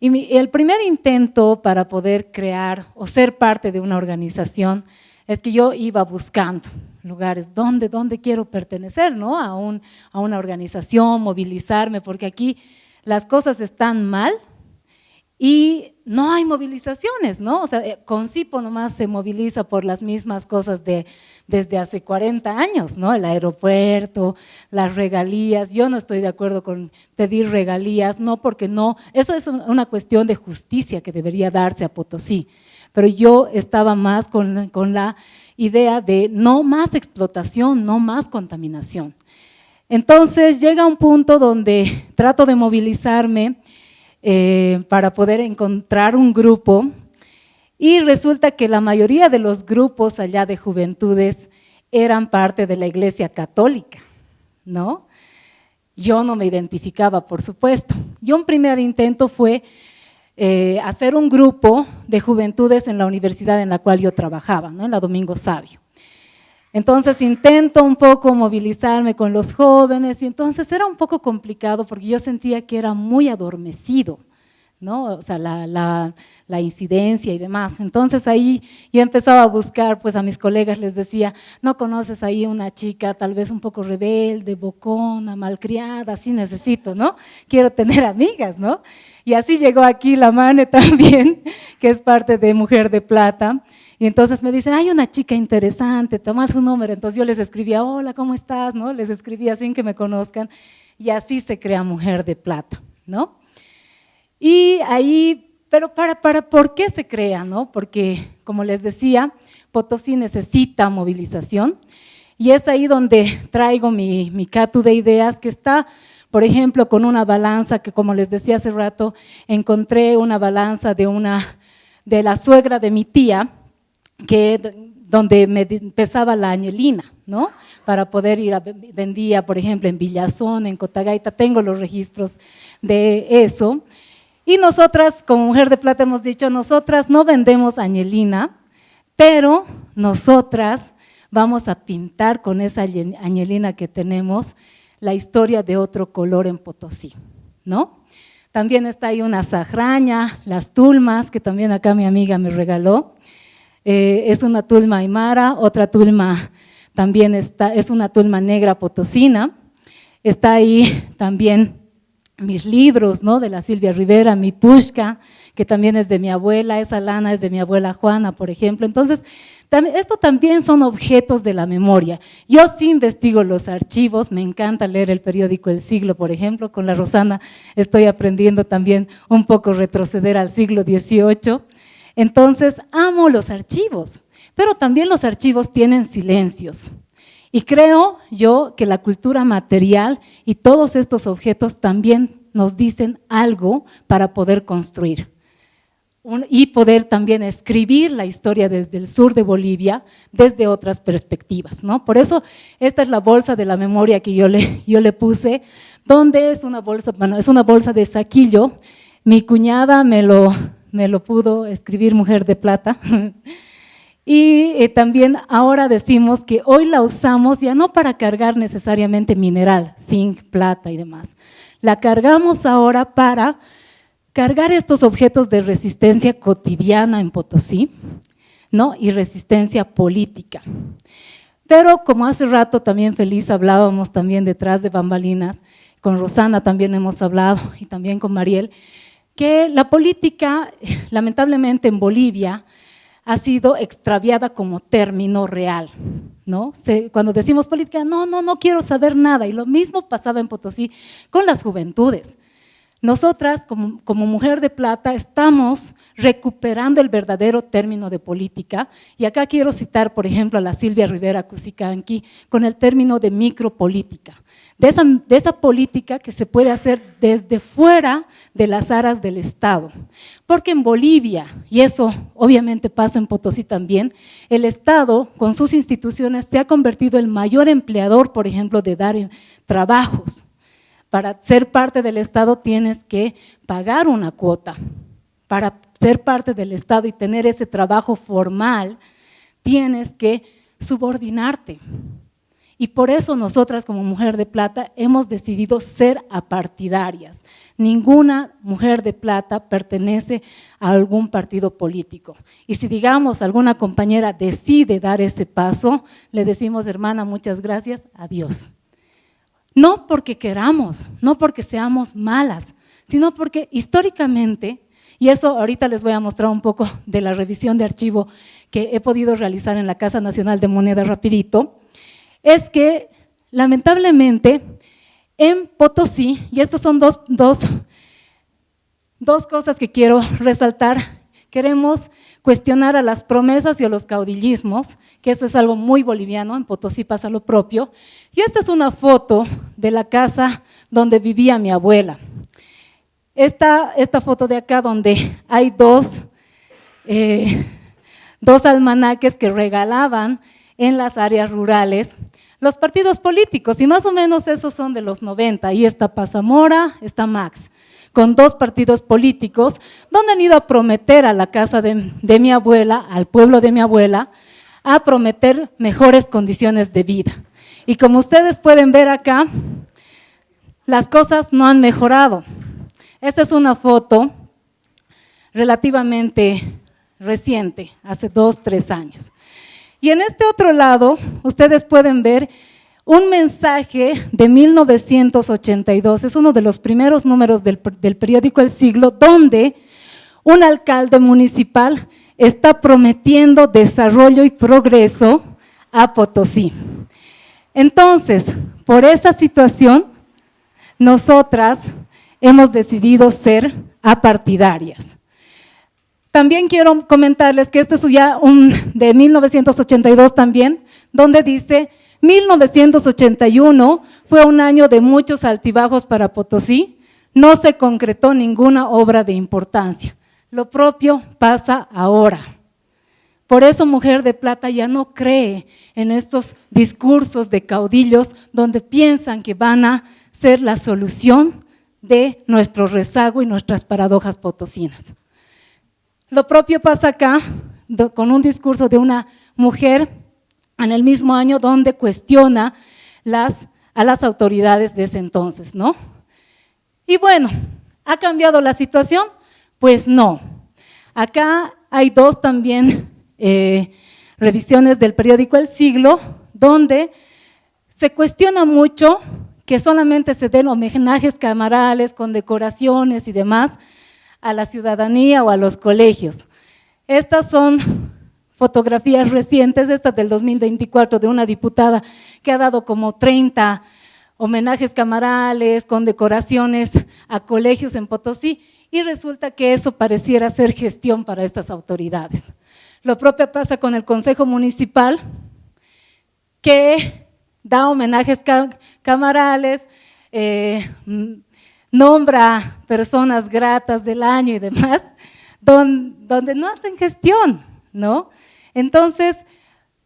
y el primer intento para poder crear o ser parte de una organización es que yo iba buscando lugares donde quiero pertenecer, ¿no? A una organización, movilizarme, porque aquí las cosas están mal y no hay movilizaciones, ¿no? O sea, Concipo nomás se moviliza por las mismas cosas desde hace 40 años, ¿no? El aeropuerto, las regalías. Yo no estoy de acuerdo con pedir regalías, no, porque no, eso es una cuestión de justicia que debería darse a Potosí, pero yo estaba más con la idea de no más explotación, no más contaminación. Entonces llega un punto donde trato de movilizarme para poder encontrar un grupo, y resulta que la mayoría de los grupos allá de juventudes eran parte de la Iglesia Católica, ¿no? Yo no me identificaba, por supuesto. Y un primer intento fue hacer un grupo de juventudes en la universidad en la cual yo trabajaba, ¿no? En la Domingo Sabio. Entonces intento un poco movilizarme con los jóvenes, y entonces era un poco complicado porque yo sentía que era muy adormecido, ¿no? O sea, la incidencia y demás. Entonces ahí yo empezaba a buscar, pues a mis colegas les decía, ¿no conoces ahí una chica tal vez un poco rebelde, bocona, malcriada? Así necesito, ¿no? Quiero tener amigas, ¿no? Y así llegó aquí la Mane también, que es parte de Mujer de Plata. Y entonces me dicen, hay una chica interesante, toma su número. Entonces yo les escribía, hola, ¿cómo estás? ¿No? Les escribía sin que me conozcan, y así se crea Mujer de Plata, ¿no? Y ahí, pero ¿por qué se crea? ¿No? Porque, como les decía, Potosí necesita movilización, y es ahí donde traigo mi catu de ideas, que está, por ejemplo, con una balanza que, como les decía hace rato, encontré una balanza de la suegra de mi tía, donde me pesaba la añelina, ¿no? Para poder ir vendía, por ejemplo, en Villazón, en Cotagaita, tengo los registros de eso. Y nosotras, como Mujer de Plata, hemos dicho, nosotras no vendemos añelina, pero nosotras vamos a pintar con esa añelina que tenemos la historia de otro color en Potosí, ¿no? También está ahí una sajraña, las tulmas, que también acá mi amiga me regaló. Es una tulma aymara, otra tulma también es una tulma negra potosina. Está ahí también mis libros, ¿no? De la Silvia Rivera, mi pushka, que también es de mi abuela, esa lana es de mi abuela Juana, por ejemplo. Entonces, esto también son objetos de la memoria. Yo sí investigo los archivos, me encanta leer el periódico El Siglo, por ejemplo, con la Rosana estoy aprendiendo también un poco retroceder al siglo XVIII. Entonces, amo los archivos, pero también los archivos tienen silencios. Y creo yo que la cultura material y todos estos objetos también nos dicen algo para poder construir y poder también escribir la historia desde el sur de Bolivia, desde otras perspectivas, ¿no? Por eso esta es la bolsa de la memoria que yo le puse, donde es una bolsa, bueno, es una bolsa de saquillo. Mi cuñada me lo pudo escribir Mujer de Plata. Y también ahora decimos que hoy la usamos ya no para cargar necesariamente mineral, zinc, plata y demás. La cargamos ahora para cargar estos objetos de resistencia cotidiana en Potosí, ¿no? Y resistencia política. Pero como hace rato también Feliz hablábamos también detrás de bambalinas, con Rosana también hemos hablado y también con Mariel, que la política lamentablemente en Bolivia ha sido extraviada como término real, ¿no? Cuando decimos política, no quiero saber nada, y lo mismo pasaba en Potosí con las juventudes. Nosotras, como Mujer de Plata, estamos recuperando el verdadero término de política, y acá quiero citar, por ejemplo, a la Silvia Rivera Cusicanqui con el término de micropolítica, de esa política que se puede hacer desde fuera de las aras del Estado. Porque en Bolivia, y eso obviamente pasa en Potosí también, el Estado con sus instituciones se ha convertido en el mayor empleador, por ejemplo, de dar trabajos. Para ser parte del Estado tienes que pagar una cuota. Para ser parte del Estado y tener ese trabajo formal, tienes que subordinarte. Y por eso nosotras como Mujer de Plata hemos decidido ser apartidarias. Ninguna Mujer de Plata pertenece a algún partido político. Y si digamos alguna compañera decide dar ese paso, le decimos, hermana, muchas gracias, adiós. No porque queramos, no porque seamos malas, sino porque históricamente, y eso ahorita les voy a mostrar un poco de la revisión de archivo que he podido realizar en la Casa Nacional de Moneda rapidito, es que lamentablemente en Potosí, y estas son dos cosas que quiero resaltar, queremos cuestionar a las promesas y a los caudillismos, que eso es algo muy boliviano, en Potosí pasa lo propio, y esta es una foto de la casa donde vivía mi abuela. Esta foto de acá donde hay dos almanaques que regalaban en las áreas rurales los partidos políticos, y más o menos esos son de los 90, ahí está Pazamora, está Max, con dos partidos políticos, donde han ido a prometer a la casa de mi abuela, al pueblo de mi abuela, a prometer mejores condiciones de vida. Y como ustedes pueden ver acá, las cosas no han mejorado. Esta es una foto relativamente reciente, hace 2, 3 años. Y en este otro lado, ustedes pueden ver un mensaje de 1982, es uno de los primeros números del periódico El Siglo, donde un alcalde municipal está prometiendo desarrollo y progreso a Potosí. Entonces, por esa situación, nosotras hemos decidido ser apartidarias. También quiero comentarles que este es ya de 1982 también, donde dice, 1981 fue un año de muchos altibajos para Potosí, no se concretó ninguna obra de importancia. Lo propio pasa ahora. Por eso Mujer de Plata ya no cree en estos discursos de caudillos donde piensan que van a ser la solución de nuestro rezago y nuestras paradojas potosinas. Lo propio pasa acá con un discurso de una mujer en el mismo año donde cuestiona a las autoridades de ese entonces, ¿no? Y bueno, ¿ha cambiado la situación? Pues no. Acá hay dos también revisiones del periódico El Siglo, donde se cuestiona mucho que solamente se den homenajes camarales, condecoraciones y demás a la ciudadanía o a los colegios. Estas son fotografías recientes, esta del 2024, de una diputada que ha dado como 30 homenajes camarales, condecoraciones a colegios en Potosí, y resulta que eso pareciera ser gestión para estas autoridades. Lo propio pasa con el Consejo Municipal, que da homenajes camarales, nombra personas gratas del año y demás, donde no hacen gestión, ¿no? Entonces,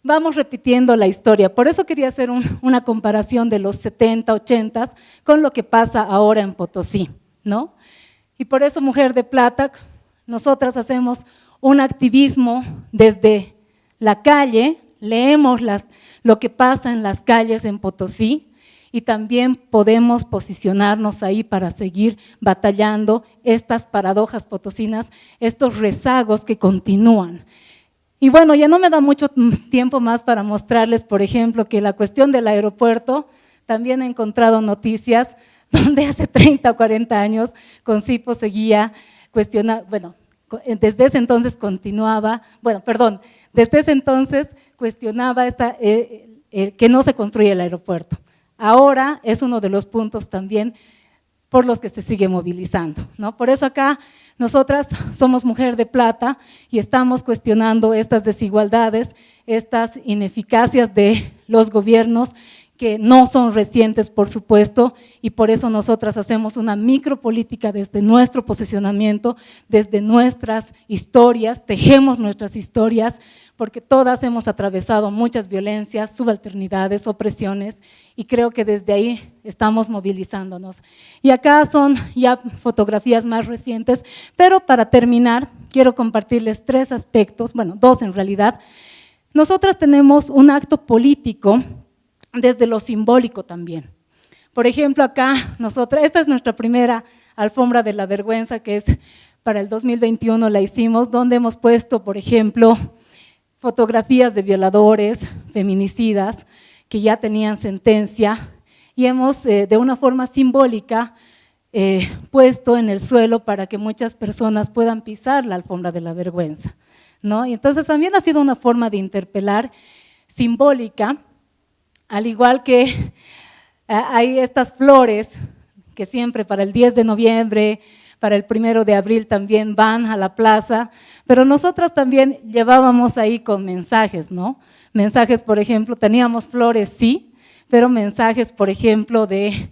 vamos repitiendo la historia. Por eso quería hacer una comparación de los 70, 80 con lo que pasa ahora en Potosí, ¿no? Y por eso Mujer de Plata, nosotras hacemos un activismo desde la calle, leemos lo que pasa en las calles en Potosí, y también podemos posicionarnos ahí para seguir batallando estas paradojas potosinas, estos rezagos que continúan. Y bueno, ya no me da mucho tiempo más para mostrarles, por ejemplo, que la cuestión del aeropuerto, también he encontrado noticias donde hace 30 o 40 años Concipo seguía cuestionando, bueno, desde ese entonces desde ese entonces cuestionaba que no se construye el aeropuerto. Ahora es uno de los puntos también por los que se sigue movilizando, ¿no? Por eso acá nosotras somos Mujer de Plata y estamos cuestionando estas desigualdades, estas ineficacias de los gobiernos que no son recientes, por supuesto, y por eso nosotras hacemos una micropolítica desde nuestro posicionamiento, desde nuestras historias, tejemos nuestras historias, porque todas hemos atravesado muchas violencias, subalternidades, opresiones, y creo que desde ahí estamos movilizándonos. Y acá son ya fotografías más recientes, pero para terminar, quiero compartirles 3 aspectos, bueno, 2 en realidad. Nosotras tenemos un acto político desde lo simbólico también. Por ejemplo, acá esta es nuestra primera alfombra de la vergüenza, que es para el 2021 la hicimos, donde hemos puesto, por ejemplo, fotografías de violadores, feminicidas, que ya tenían sentencia, y hemos de una forma simbólica puesto en el suelo para que muchas personas puedan pisar la alfombra de la vergüenza, ¿no? Y entonces también ha sido una forma de interpelar simbólica, al igual que hay estas flores que siempre para el 10 de noviembre, para el 1 de abril también van a la plaza, pero nosotras también llevábamos ahí con mensajes, ¿no? Mensajes, por ejemplo, teníamos flores, sí, pero mensajes, por ejemplo, de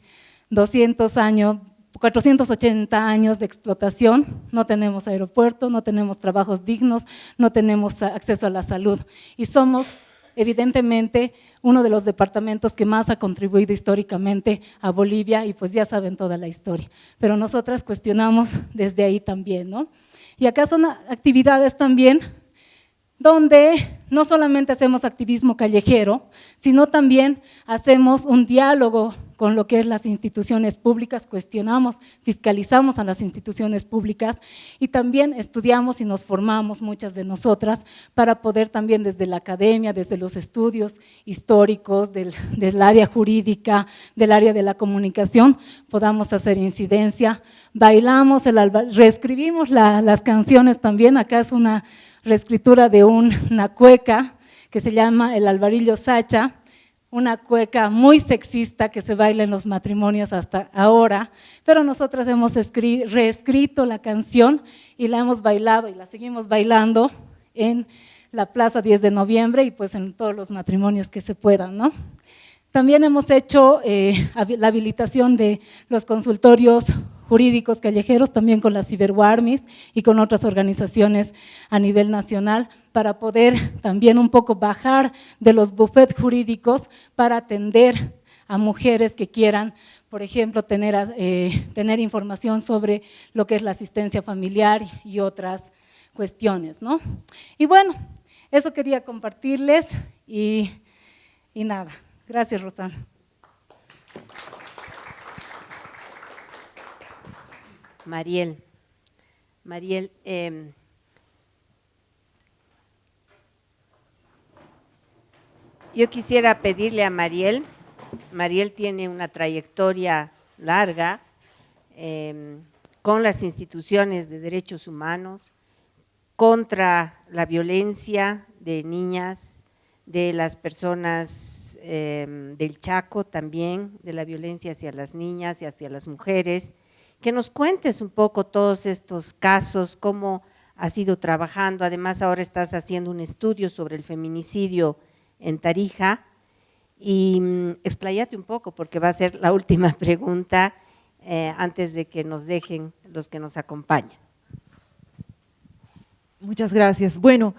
200 años, 480 años de explotación, no tenemos aeropuerto, no tenemos trabajos dignos, no tenemos acceso a la salud, y somos evidentemente uno de los departamentos que más ha contribuido históricamente a Bolivia, y pues ya saben toda la historia, pero nosotras cuestionamos desde ahí también, ¿no? Y acá son actividades también donde no solamente hacemos activismo callejero, sino también hacemos un diálogo con lo que es las instituciones públicas, cuestionamos, fiscalizamos a las instituciones públicas y también estudiamos y nos formamos muchas de nosotras para poder también desde la academia, desde los estudios históricos, del área jurídica, del área de la comunicación, podamos hacer incidencia. Bailamos, reescribimos las canciones también, acá es una reescritura de una cueca que se llama El Alvarillo Sacha, una cueca muy sexista que se baila en los matrimonios hasta ahora, pero nosotras hemos reescrito la canción y la hemos bailado y la seguimos bailando en la Plaza 10 de Noviembre y pues en todos los matrimonios que se puedan, ¿no? También hemos hecho la habilitación de los consultorios jurídicos callejeros, también con las ciberwarmis y con otras organizaciones a nivel nacional, para poder también un poco bajar de los bufetes jurídicos para atender a mujeres que quieran, por ejemplo, tener información sobre lo que es la asistencia familiar y otras cuestiones, ¿no? Y bueno, eso quería compartirles y nada. Gracias, Rosana. Mariel, Yo quisiera pedirle a Mariel tiene una trayectoria larga con las instituciones de derechos humanos, contra la violencia de niñas, de las personas del Chaco también, de la violencia hacia las niñas y hacia las mujeres. Que nos cuentes un poco todos estos casos, cómo has ido trabajando. Además, ahora estás haciendo un estudio sobre el feminicidio en Tarija, y expláyate un poco porque va a ser la última pregunta antes de que nos dejen los que nos acompañan. Muchas gracias. Bueno,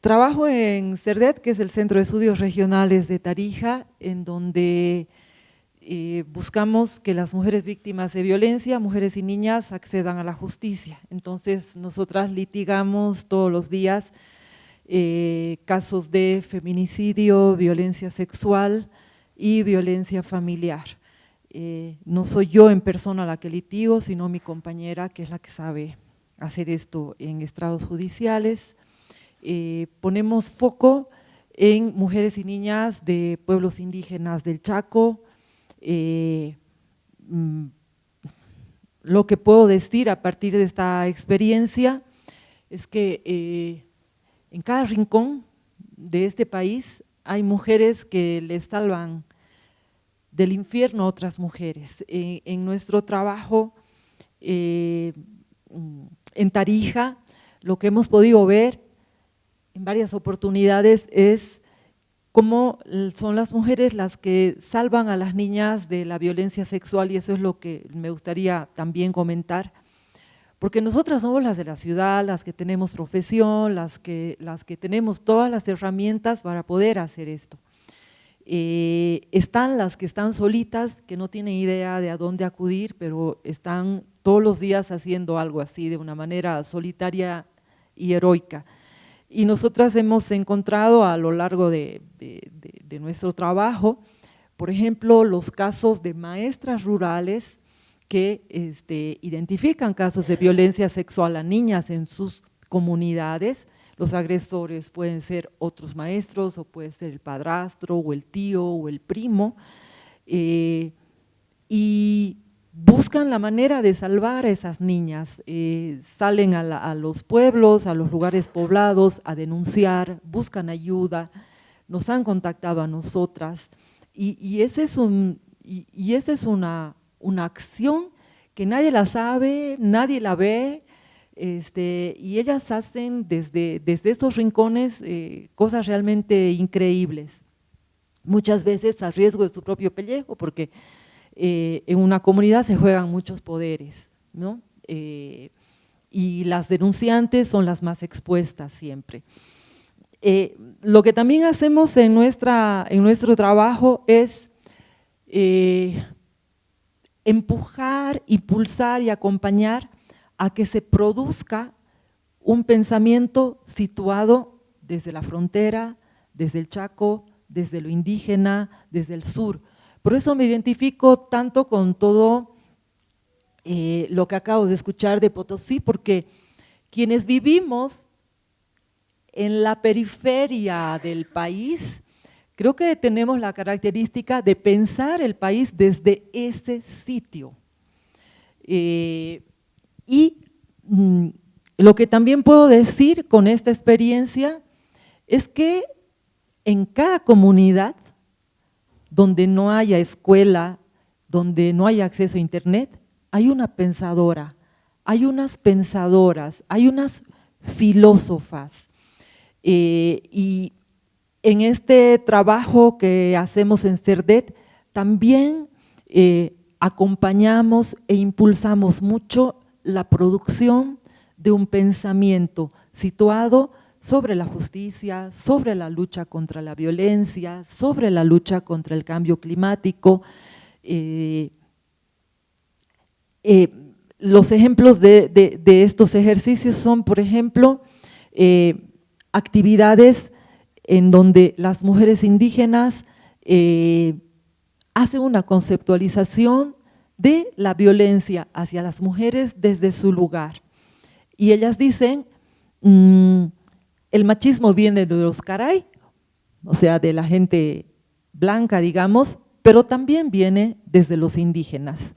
trabajo en CERDET, que es el Centro de Estudios Regionales de Tarija, en donde buscamos que las mujeres víctimas de violencia, mujeres y niñas, accedan a la justicia. Entonces, nosotras litigamos todos los días casos de feminicidio, violencia sexual y violencia familiar. No soy yo en persona la que litigo, sino mi compañera, que es la que sabe hacer esto en estrados judiciales. Ponemos foco en mujeres y niñas de pueblos indígenas del Chaco. Lo que puedo decir a partir de esta experiencia es que en cada rincón de este país hay mujeres que le salvan del infierno a otras mujeres. En nuestro trabajo en Tarija, lo que hemos podido ver en varias oportunidades es cómo son las mujeres las que salvan a las niñas de la violencia sexual, y eso es lo que me gustaría también comentar. Porque nosotras somos las de la ciudad, las que tenemos profesión, las que tenemos todas las herramientas para poder hacer esto. Están las que están solitas, que no tienen idea de a dónde acudir, pero están todos los días haciendo algo así, de una manera solitaria y heroica. Y nosotras hemos encontrado a lo largo de nuestro trabajo, por ejemplo, los casos de maestras rurales que identifican casos de violencia sexual a niñas en sus comunidades. Los agresores pueden ser otros maestros, o puede ser el padrastro, o el tío, o el primo, y buscan la manera de salvar a esas niñas. Salen a los pueblos, a los lugares poblados a denunciar, buscan ayuda, nos han contactado a nosotras, y esa es una acción que nadie la sabe, nadie la ve, y ellas hacen desde esos rincones cosas realmente increíbles, muchas veces a riesgo de su propio pellejo, porque en una comunidad se juegan muchos poderes, ¿no? Y las denunciantes son las más expuestas siempre. Lo que también hacemos en nuestro trabajo es empujar, impulsar y acompañar a que se produzca un pensamiento situado desde la frontera, desde el Chaco, desde lo indígena, desde el sur. Por eso me identifico tanto con todo lo que acabo de escuchar de Potosí, porque quienes vivimos en la periferia del país, creo que tenemos la característica de pensar el país desde ese sitio. Y lo que también puedo decir con esta experiencia es que en cada comunidad donde no haya escuela, donde no haya acceso a internet, hay una pensadora, hay unas pensadoras, hay unas filósofas. Y en este trabajo que hacemos en CERDET, también acompañamos e impulsamos mucho la producción de un pensamiento situado sobre la justicia, sobre la lucha contra la violencia, sobre la lucha contra el cambio climático. Los ejemplos de estos ejercicios son, por ejemplo, actividades en donde las mujeres indígenas hacen una conceptualización de la violencia hacia las mujeres desde su lugar. Y ellas dicen, el machismo viene de los caray o sea, de la gente blanca, digamos, pero también viene desde los indígenas.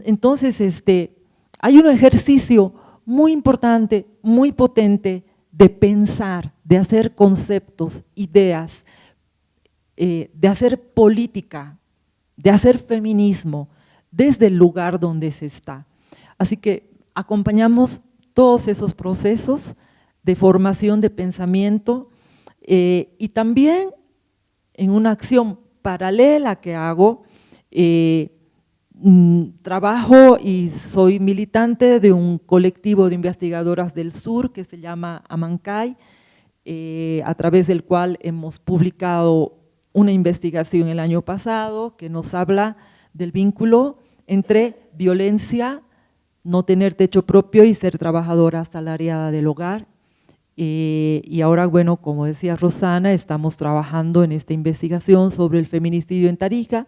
Entonces, hay un ejercicio muy importante, muy potente de pensar, de hacer conceptos, ideas, de hacer política, de hacer feminismo desde el lugar donde se está. Así que acompañamos todos esos procesos de formación de pensamiento y también en una acción paralela que hago, trabajo y soy militante de un colectivo de investigadoras del sur que se llama Amancay, a través del cual hemos publicado una investigación el año pasado que nos habla del vínculo entre violencia, no tener techo propio y ser trabajadora asalariada del hogar. Y ahora, bueno, como decía Rosana, estamos trabajando en esta investigación sobre el feminicidio en Tarija,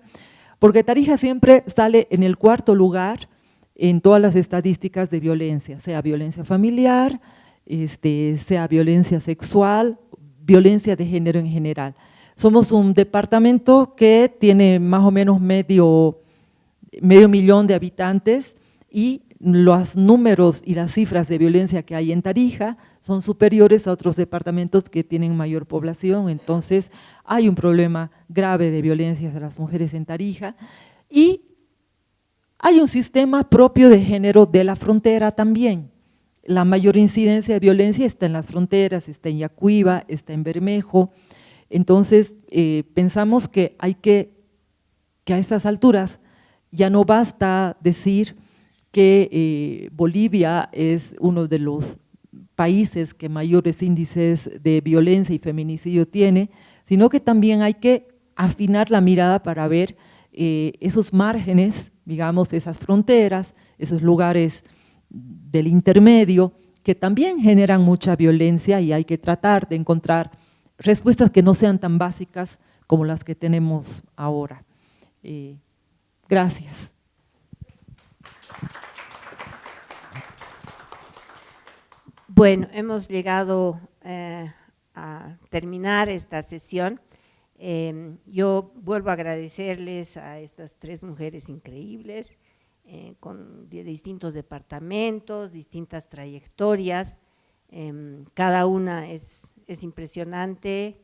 porque Tarija siempre sale en el 4º lugar en todas las estadísticas de violencia, sea violencia familiar, sea violencia sexual, violencia de género en general. Somos un departamento que tiene más o menos medio millón de habitantes y los números y las cifras de violencia que hay en Tarija son superiores a otros departamentos que tienen mayor población, entonces hay un problema grave de violencia de las mujeres en Tarija y hay un sistema propio de género de la frontera también. La mayor incidencia de violencia está en las fronteras, está en Yacuiba, está en Bermejo, entonces pensamos que hay que a estas alturas ya no basta decir que Bolivia es uno de los países que mayores índices de violencia y feminicidio tiene, sino que también hay que afinar la mirada para ver esos márgenes, digamos, esas fronteras, esos lugares del intermedio, que también generan mucha violencia y hay que tratar de encontrar respuestas que no sean tan básicas como las que tenemos ahora. Gracias. Bueno, hemos llegado a terminar esta sesión. Yo vuelvo a agradecerles a estas 3 mujeres increíbles, de distintos departamentos, distintas trayectorias, cada una es impresionante,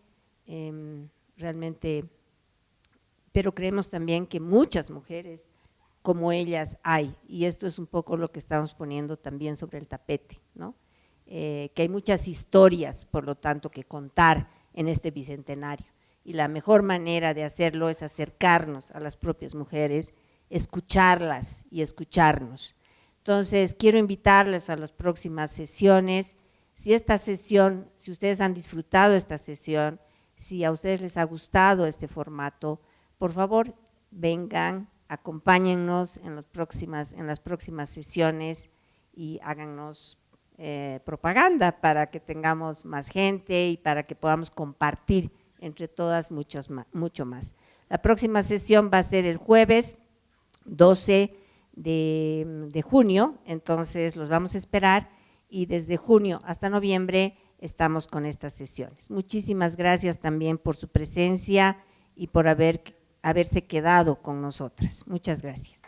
realmente, pero creemos también que muchas mujeres como ellas hay, y esto es un poco lo que estamos poniendo también sobre el tapete, ¿no? Que hay muchas historias, por lo tanto, que contar en este bicentenario, y la mejor manera de hacerlo es acercarnos a las propias mujeres, escucharlas y escucharnos. Entonces, quiero invitarles a las próximas sesiones. Si ustedes han disfrutado esta sesión, si a ustedes les ha gustado este formato, por favor, vengan, acompáñennos en las próximas sesiones y háganos propaganda para que tengamos más gente y para que podamos compartir entre todas mucho más. La próxima sesión va a ser el jueves 12 de junio, entonces los vamos a esperar y desde junio hasta noviembre estamos con estas sesiones. Muchísimas gracias también por su presencia y por haberse quedado con nosotras. Muchas gracias.